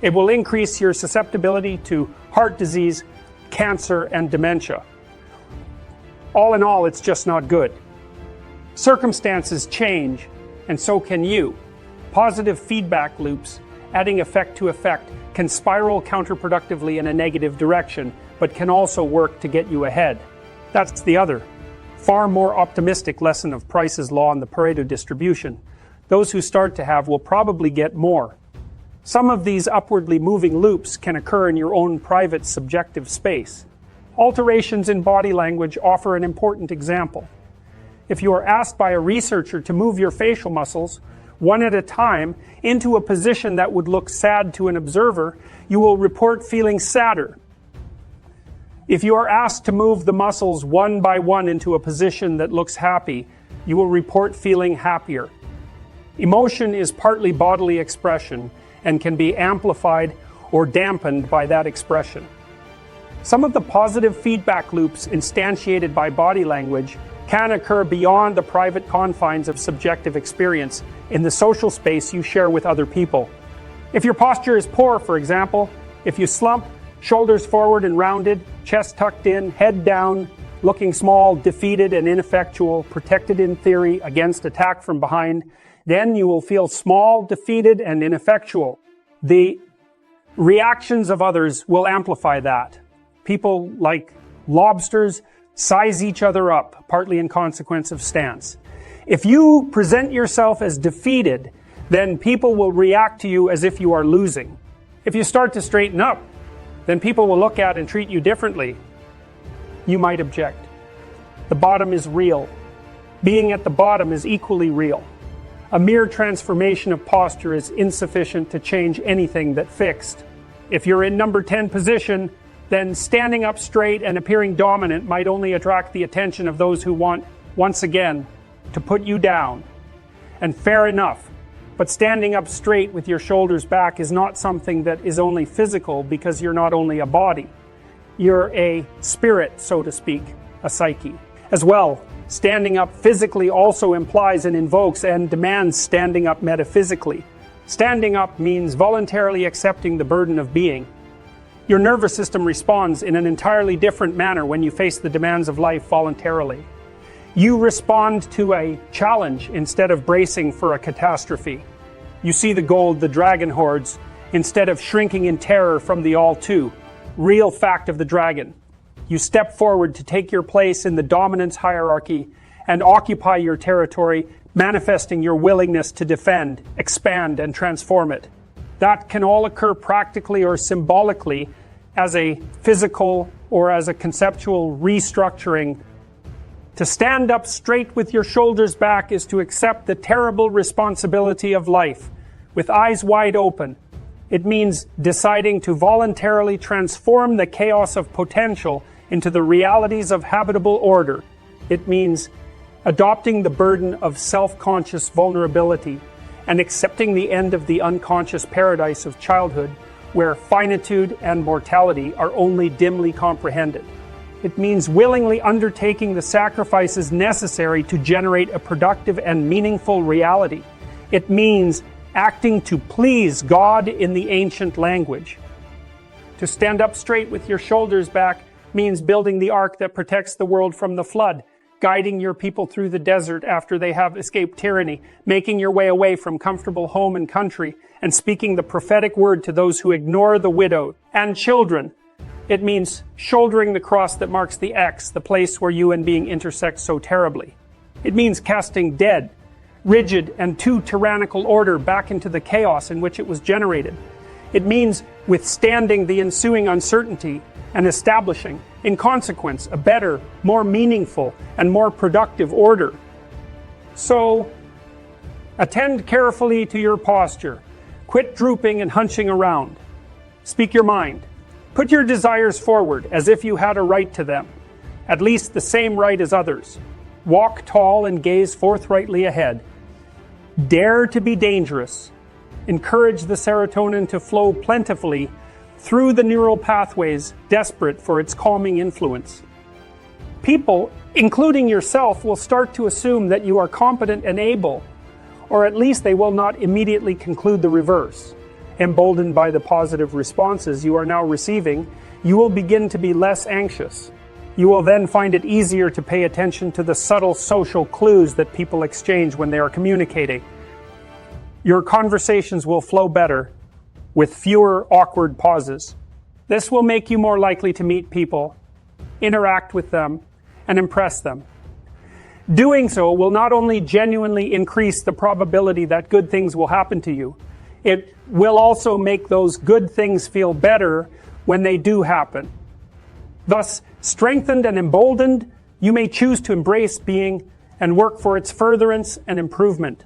It will increase your susceptibility to heart disease, cancer, and dementia. All in all, it's just not good. Circumstances change, and so can you. Positive feedback loops, adding effect to effect, can spiral counterproductively in a negative direction, but can also work to get you ahead. That's the other, far more optimistic lesson of Price's law and the Pareto distribution. Those who start to have will probably get more. Some of these upwardly moving loops can occur in your own private subjective space. Alterations in body language offer an important example. If you are asked by a researcher to move your facial muscles, one at a time, into a position that would look sad to an observer, you will report feeling sadder. If you are asked to move the muscles one by one into a position that looks happy, you will report feeling happier. Emotion is partly bodily expression and can be amplified or dampened by that expression. Some of the positive feedback loops instantiated by body language can occur beyond the private confines of subjective experience in the social space you share with other people. If your posture is poor, for example, if you slump, shoulders forward and rounded, chest tucked in, head down, looking small, defeated and ineffectual, protected in theory against attack from behind, then you will feel small, defeated, and ineffectual. The reactions of others will amplify that. People, like lobsters, size each other up, partly in consequence of stance. If you present yourself as defeated, then people will react to you as if you are losing. If you start to straighten up, then people will look at and treat you differently. You might object. The bottom is real. Being at the bottom is equally real. A mere transformation of posture is insufficient to change anything that fixed. If you're in number 10 position, then standing up straight and appearing dominant might only attract the attention of those who want, once again, to put you down. And fair enough, but standing up straight with your shoulders back is not something that is only physical, because you're not only a body. You're a spirit, so to speak, a psyche. As well, standing up physically also implies and invokes and demands standing up metaphysically. Standing up means voluntarily accepting the burden of being. Your nervous system responds in an entirely different manner when you face the demands of life voluntarily. You respond to a challenge instead of bracing for a catastrophe. You see the gold, the dragon hoards, instead of shrinking in terror from the all-too real fact of the dragon. You step forward to take your place in the dominance hierarchy and occupy your territory, manifesting your willingness to defend, expand, and transform it. that can all occur practically or symbolically as a physical or as a conceptual restructuring. To stand up straight with your shoulders back is to accept the terrible responsibility of life with eyes wide open. It means deciding to voluntarily transform the chaos of potential into the realities of habitable order. It means adopting the burden of self-conscious vulnerability and accepting the end of the unconscious paradise of childhood, where finitude and mortality are only dimly comprehended. It means willingly undertaking the sacrifices necessary to generate a productive and meaningful reality. It means acting to please God in the ancient language. To stand up straight with your shoulders back means building the ark that protects the world from the flood, guiding your people through the desert after they have escaped tyranny, making your way away from comfortable home and country, and speaking the prophetic word to those who ignore the widow and children. It means shouldering the cross that marks the X, the place where you and being intersect so terribly. It means casting dead, rigid, and too tyrannical order back into the chaos in which it was generated. It means withstanding the ensuing uncertainty and establishing, in consequence, a better, more meaningful, and more productive order. So, attend carefully to your posture. Quit drooping and hunching around. Speak your mind. Put your desires forward as if you had a right to them, at least the same right as others. Walk tall and gaze forthrightly ahead. Dare to be dangerous. Encourage the serotonin to flow plentifully through the neural pathways desperate for its calming influence. People, including yourself, will start to assume that you are competent and able, or at least they will not immediately conclude the reverse. Emboldened by the positive responses you are now receiving, you will begin to be less anxious. You will then find it easier to pay attention to the subtle social clues that people exchange when they are communicating. Your conversations will flow better, with fewer awkward pauses. This will make you more likely to meet people, interact with them, and impress them. Doing so will not only genuinely increase the probability that good things will happen to you, it will also make those good things feel better when they do happen. Thus, strengthened and emboldened, you may choose to embrace being and work for its furtherance and improvement.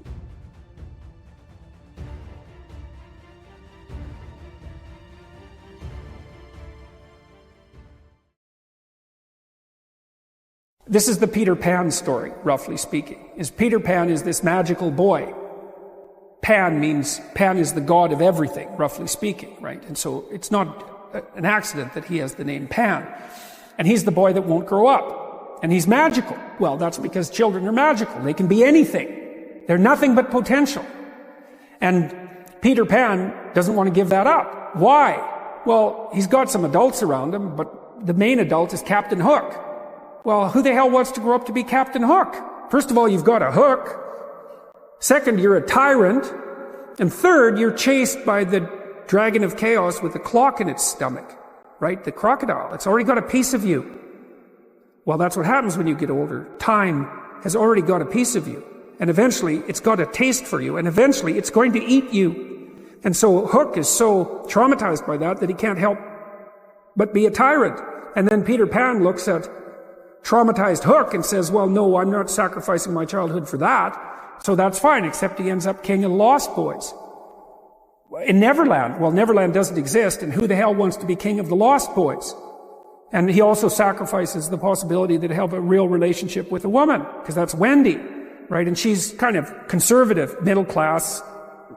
This is the Peter Pan story, roughly speaking. Peter Pan is this magical boy. Pan is the god of everything, roughly speaking, right? And so it's not an accident that he has the name Pan. And he's the boy that won't grow up. And he's magical. Well, that's because children are magical. They can be anything. They're nothing but potential. And Peter Pan doesn't want to give that up. Why? Well, he's got some adults around him, but the main adult is Captain Hook. Well, who the hell wants to grow up to be Captain Hook? First of all, you've got a hook. Second, you're a tyrant. And third, you're chased by the dragon of chaos with a clock in its stomach, right? The crocodile. It's already got a piece of you. Well, that's what happens when you get older. Time has already got a piece of you. And eventually, it's got a taste for you. And eventually, it's going to eat you. And so Hook is so traumatized by that he can't help but be a tyrant. And then Peter Pan looks at traumatized Hook and says, well, no, I'm not sacrificing my childhood for that. So that's fine, except he ends up king of the Lost Boys. In Neverland, well, Neverland doesn't exist, and who the hell wants to be king of the Lost Boys? And he also sacrifices the possibility that he'll have a real relationship with a woman, because that's Wendy, right? And she's kind of conservative, middle-class,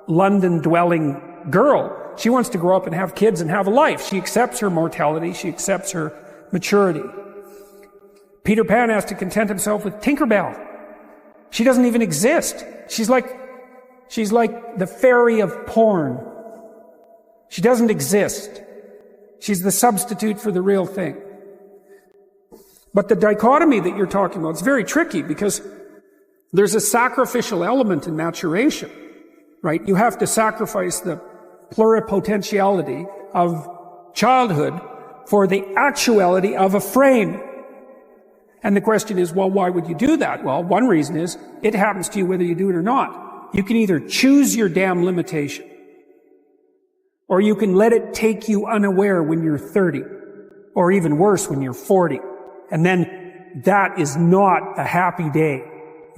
London-dwelling girl. She wants to grow up and have kids and have a life. She accepts her mortality. She accepts her maturity. Peter Pan has to content himself with Tinkerbell. She doesn't even exist. She's like the fairy of porn. She doesn't exist. She's the substitute for the real thing. But the dichotomy that you're talking about is very tricky because there's a sacrificial element in maturation, right? You have to sacrifice the pluripotentiality of childhood for the actuality of a frame. And the question is, well, why would you do that? Well, one reason is it happens to you whether you do it or not. You can either choose your damn limitation, Or you can let it take you unaware when you're 30. Or even worse, when you're 40. And then that is not a happy day.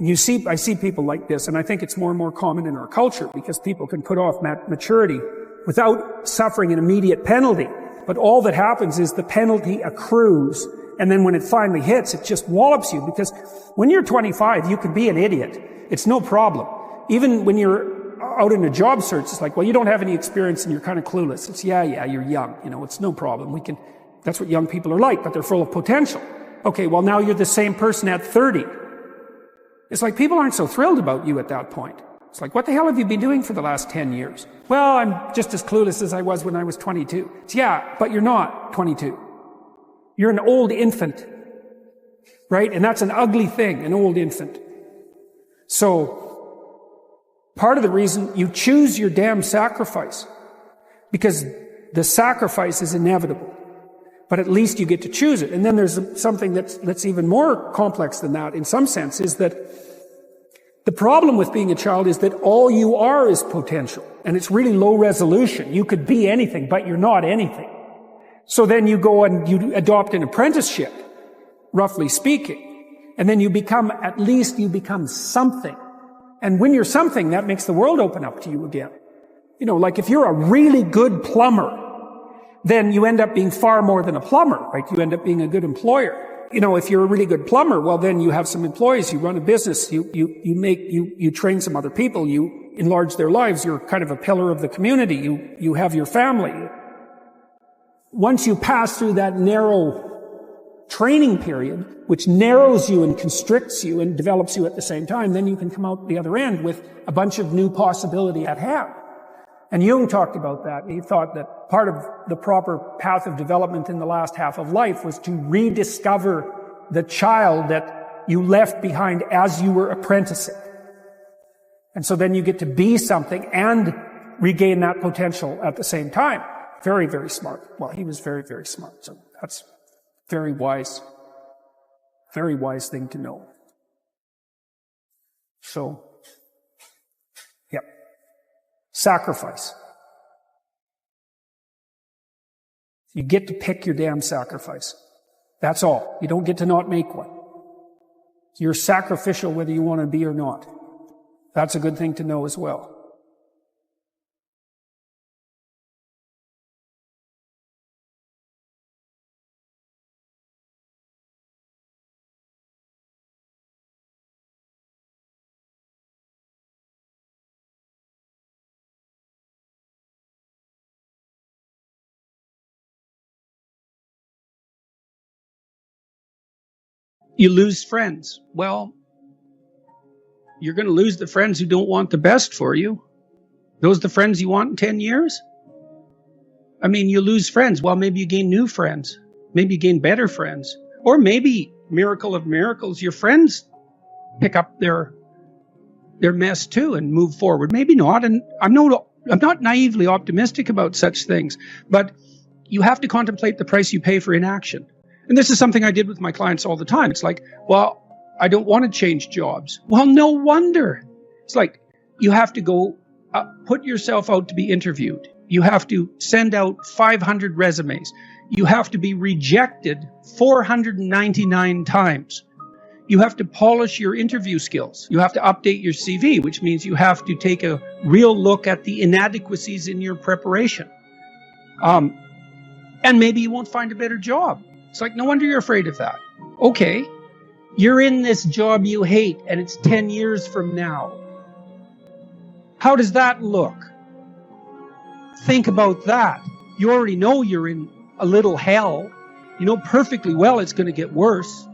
I see people like this, and I think it's more and more common in our culture because people can put off maturity without suffering an immediate penalty. But all that happens is the penalty accrues, and then when it finally hits, it just wallops you, because when you're 25, you can be an idiot. It's no problem. Even when you're out in a job search, it's like, well, you don't have any experience and you're kind of clueless. It's, yeah, you're young. It's no problem. That's what young people are like, but they're full of potential. Okay, well, now you're the same person at 30. It's like people aren't so thrilled about you at that point. It's like, what the hell have you been doing for the last 10 years? Well, I'm just as clueless as I was when I was 22. It's, yeah, but you're not 22. You're an old infant. Right? And that's an ugly thing, an old infant. So, part of the reason you choose your damn sacrifice, because the sacrifice is inevitable. But at least you get to choose it. And then there's something that's even more complex than that, in some sense, is that the problem with being a child is that all you are is potential. And it's really low resolution. You could be anything, but you're not anything. So then you go and you adopt an apprenticeship, roughly speaking. And then you become something. And when you're something, that makes the world open up to you again. Like if you're a really good plumber, then you end up being far more than a plumber, right? You end up being a good employer. If you're a really good plumber, well, then you have some employees, you run a business, you train some other people, you enlarge their lives, you're kind of a pillar of the community, you have your family. Once you pass through that narrow training period, which narrows you and constricts you and develops you at the same time, then you can come out the other end with a bunch of new possibility at hand. And Jung talked about that. He thought that part of the proper path of development in the last half of life was to rediscover the child that you left behind as you were apprenticing. And so then you get to be something and regain that potential at the same time. Very, very smart. Well, he was very, very smart. So that's very wise thing to know. So, yep. Sacrifice. You get to pick your damn sacrifice. That's all. You don't get to not make one. You're sacrificial whether you want to be or not. That's a good thing to know as well. You lose friends. Well, you're going to lose the friends who don't want the best for you. Those are the friends you want in 10 years? I mean, you lose friends. Well, maybe you gain new friends. Maybe you gain better friends. Or maybe, miracle of miracles, your friends pick up their mess too and move forward. Maybe not. And I'm not naively optimistic about such things. But you have to contemplate the price you pay for inaction. And this is something I did with my clients all the time. It's like, well, I don't want to change jobs. Well, no wonder. It's like, you have to go put yourself out to be interviewed. You have to send out 500 resumes. You have to be rejected 499 times. You have to polish your interview skills. You have to update your CV, which means you have to take a real look at the inadequacies in your preparation. And maybe you won't find a better job. It's like, no wonder you're afraid of that. Okay, you're in this job you hate, and it's 10 years from now. How does that look? Think about that. You already know you're in a little hell. You know perfectly well it's going to get worse.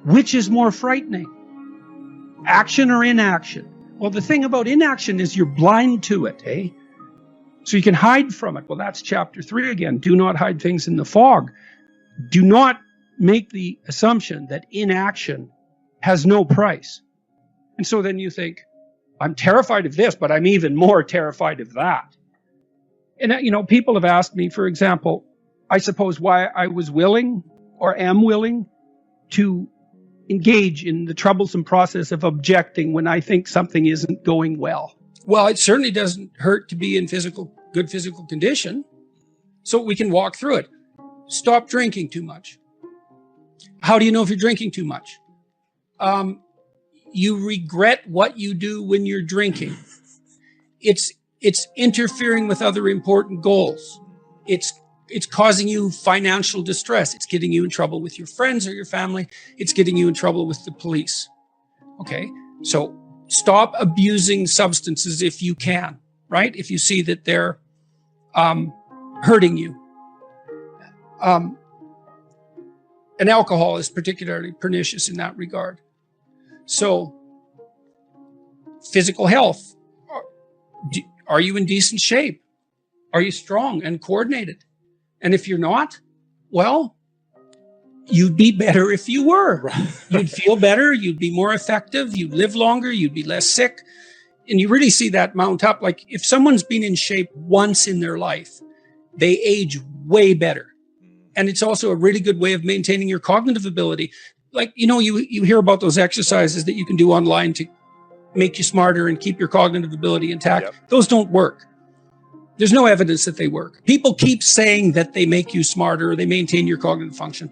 Which is more frightening? Action or inaction? Well, the thing about inaction is you're blind to it, eh? So you can hide from it. Well, that's chapter 3 again. Do not hide things in the fog. Do not make the assumption that inaction has no price. And so then you think, I'm terrified of this, but I'm even more terrified of that. And, people have asked me, for example, I suppose why I was willing or am willing to engage in the troublesome process of objecting when I think something isn't going well. Well, it certainly doesn't hurt to be in physical good physical condition so we can walk through it. Stop drinking too much. How do you know if you're drinking too much? You regret what you do when you're drinking. It's interfering with other important goals. It's causing you financial distress. It's getting you in trouble with your friends or your family. It's getting you in trouble with the police. Okay, so stop abusing substances if you can, right? If you see that they're hurting you. And alcohol is particularly pernicious in that regard. So, physical health. Are you in decent shape? Are you strong and coordinated? And if you're not, well, you'd be better if you were. You'd feel better, you'd be more effective, you'd live longer, you'd be less sick. And you really see that mount up. Like if someone's been in shape once in their life, they age way better. And it's also a really good way of maintaining your cognitive ability. Like, you know, you hear about those exercises that you can do online to make you smarter and keep your cognitive ability intact. Yep. Those don't work. There's no evidence that they work. People keep saying that they make you smarter or they maintain your cognitive function.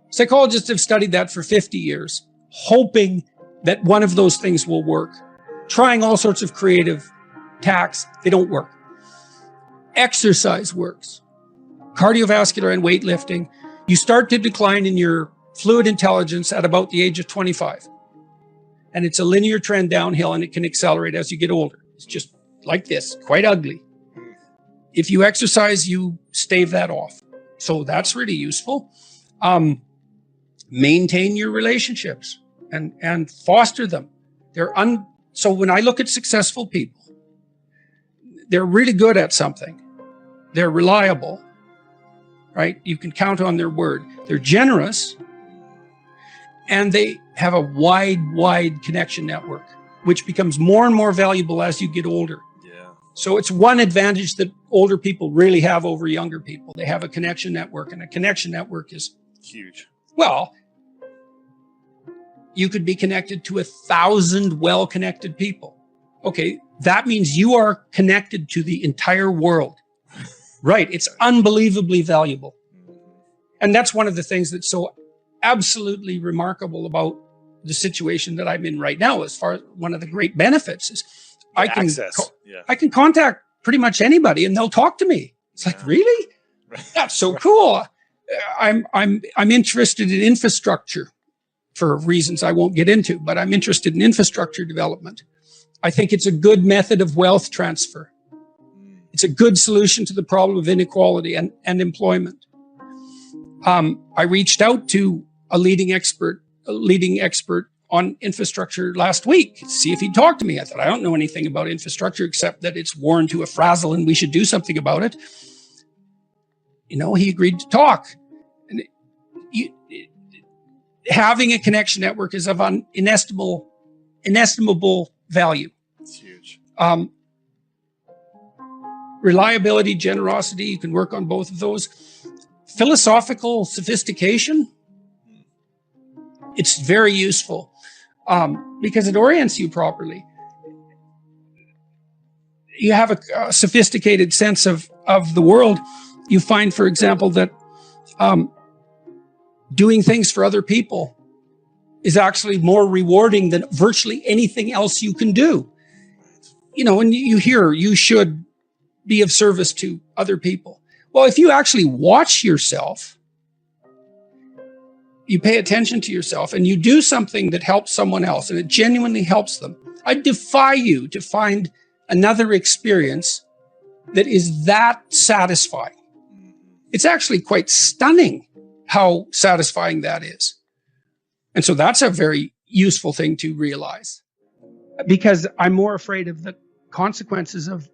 Psychologists have studied that for 50 years, hoping that one of those things will work. Trying all sorts of creative tacks, they don't work. Exercise works. Cardiovascular and weightlifting. You start to decline in your fluid intelligence at about the age of 25. And it's a linear trend downhill, and it can accelerate as you get older. It's just like this, quite ugly. If you exercise, you stave that off. So that's really useful. Maintain your relationships and foster them. So when I look at successful people, they're really good at something. They're reliable, right? You can count on their word. They're generous, and they have a wide connection network, which becomes more and more valuable as you get older. Yeah. So it's one advantage that older people really have over younger people. They have a connection network, and a connection network is huge. Well, you could be connected to 1,000 well-connected people. Okay, that means you are connected to the entire world. Right, it's unbelievably valuable. And that's one of the things that's so absolutely remarkable about the situation that I'm in right now. As far as one of the great benefits is I can contact pretty much anybody and they'll talk to me. It's like, really? That's so cool. I'm interested in infrastructure for reasons I won't get into, but I'm interested in infrastructure development. I think it's a good method of wealth transfer. It's a good solution to the problem of inequality and employment. I reached out to a leading expert on infrastructure last week to see if he'd talk to me. I thought, I don't know anything about infrastructure except that it's worn to a frazzle and we should do something about it. You know, he agreed to talk. And having a connection network is of inestimable value. It's huge. Reliability, generosity, you can work on both of those. Philosophical sophistication, it's very useful because it orients you properly. You have a sophisticated sense of the world. You find, for example, that doing things for other people is actually more rewarding than virtually anything else you can do. You know, and you hear you should be of service to other people. Well, if you actually watch yourself, you pay attention to yourself and you do something that helps someone else and it genuinely helps them, I defy you to find another experience that is that satisfying. It's actually quite stunning how satisfying that is. And so that's a very useful thing to realize. Because I'm more afraid of the consequences of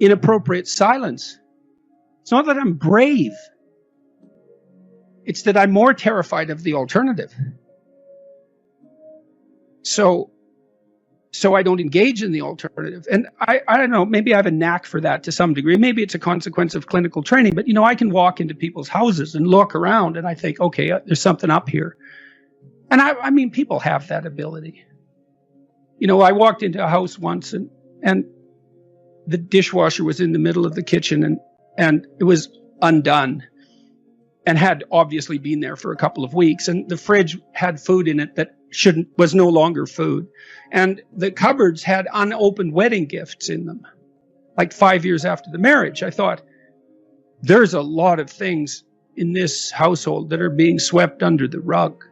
inappropriate silence. It's not that I'm brave. It's that I'm more terrified of the alternative. So I don't engage in the alternative. And I don't know, maybe I have a knack for that to some degree. Maybe it's a consequence of clinical training, but you know, I can walk into people's houses and look around and I think, okay, there's something up here. And I mean, people have that ability. You know, I walked into a house once and and the dishwasher was in the middle of the kitchen, and it was undone and had obviously been there for a couple of weeks, and the fridge had food in it that was no longer food, and the cupboards had unopened wedding gifts in them, like 5 years after the marriage. I thought, there's a lot of things in this household that are being swept under the rug.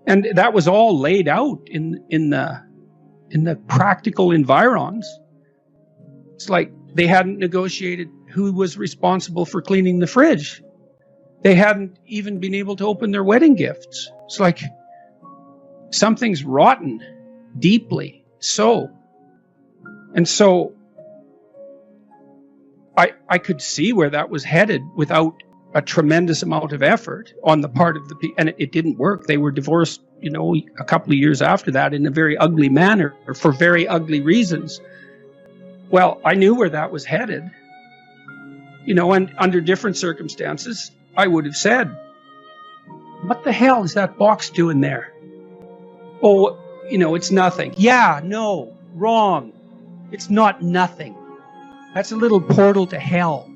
And that was all laid out in the practical environs. It's like they hadn't negotiated who was responsible for cleaning the fridge. They hadn't even been able to open their wedding gifts. It's like something's rotten, deeply so. And so I could see where that was headed without a tremendous amount of effort on the part of the people. And it didn't work. They were divorced, a couple of years after that in a very ugly manner for very ugly reasons. Well, I knew where that was headed, and under different circumstances, I would have said, what the hell is that box doing there? Oh, it's nothing. Yeah, no, wrong. It's not nothing. That's a little portal to hell.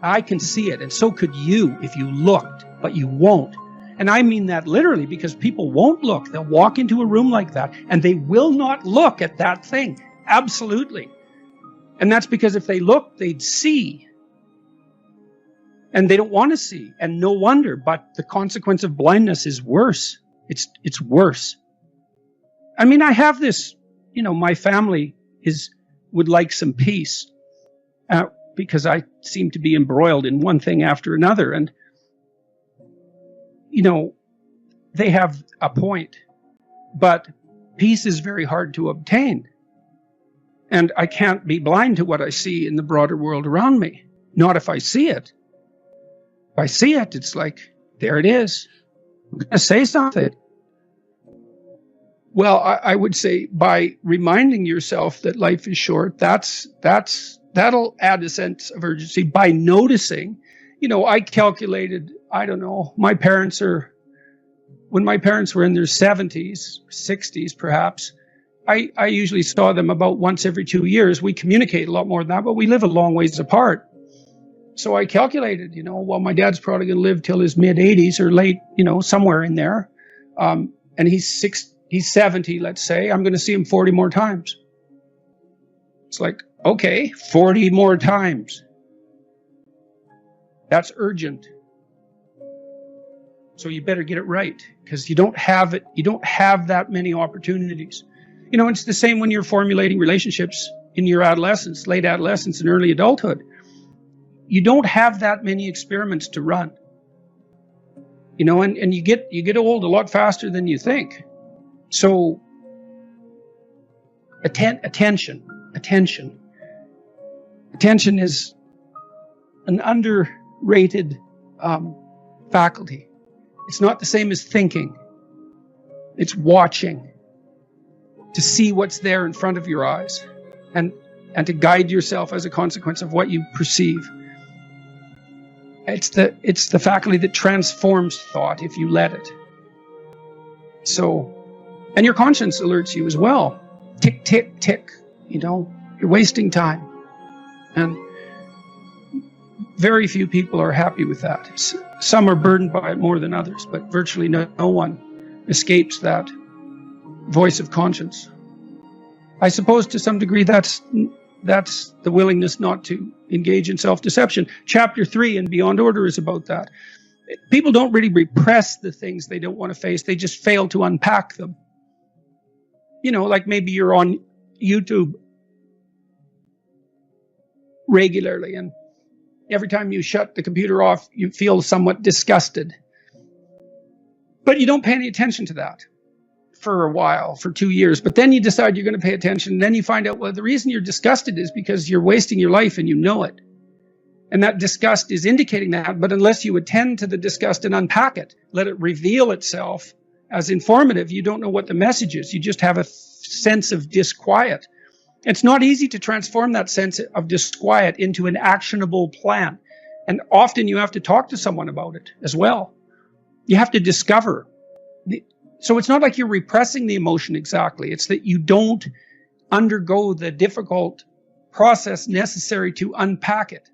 I can see it, and so could you if you looked, but you won't. And I mean that literally, because people won't look. They'll walk into a room like that, and they will not look at that thing. Absolutely. And that's because if they look, they'd see. And they don't want to see, and no wonder, but the consequence of blindness is worse. It's worse. I mean, I have this, my family would like some peace, because I seem to be embroiled in one thing after another. And, they have a point, but peace is very hard to obtain. And I can't be blind to what I see in the broader world around me. Not if I see it. If I see it, it's like, there it is. I'm going to say something. Well, I would say by reminding yourself that life is short, that'll add a sense of urgency. By noticing, I calculated, I don't know, when my parents were in their 70s, 60s perhaps, I usually saw them about once every 2 years. We communicate a lot more than that, but we live a long ways apart. So I calculated, well, my dad's probably going to live till his mid-80s or late, somewhere in there. And he's 70, let's say. I'm going to see him 40 more times. It's like, okay, 40 more times. That's urgent. So you better get it right, because you don't have it. You don't have that many opportunities. It's the same when you're formulating relationships in your adolescence, late adolescence, and early adulthood. You don't have that many experiments to run. And you get old a lot faster than you think. So attention is an underrated faculty. It's not the same as thinking. It's watching, to see what's there in front of your eyes, and to guide yourself as a consequence of what you perceive. It's the faculty that transforms thought if you let it. So, and your conscience alerts you as well. Tick, tick, tick. You're wasting time. And very few people are happy with that. Some are burdened by it more than others, but virtually no one escapes that voice of conscience. I suppose to some degree that's the willingness not to engage in self-deception. Chapter 3 in Beyond Order is about that. People don't really repress the things they don't want to face. They just fail to unpack them. Like maybe you're on YouTube regularly, and every time you shut the computer off, you feel somewhat disgusted. But you don't pay any attention to that for a while, for 2 years. But then you decide you're going to pay attention. And then you find out, well, the reason you're disgusted is because you're wasting your life and you know it. And that disgust is indicating that. But unless you attend to the disgust and unpack it, let it reveal itself as informative, you don't know what the message is. You just have a sense of disquiet. It's not easy to transform that sense of disquiet into an actionable plan. And often you have to talk to someone about it as well. You have to discover. So it's not like you're repressing the emotion exactly. It's that you don't undergo the difficult process necessary to unpack it.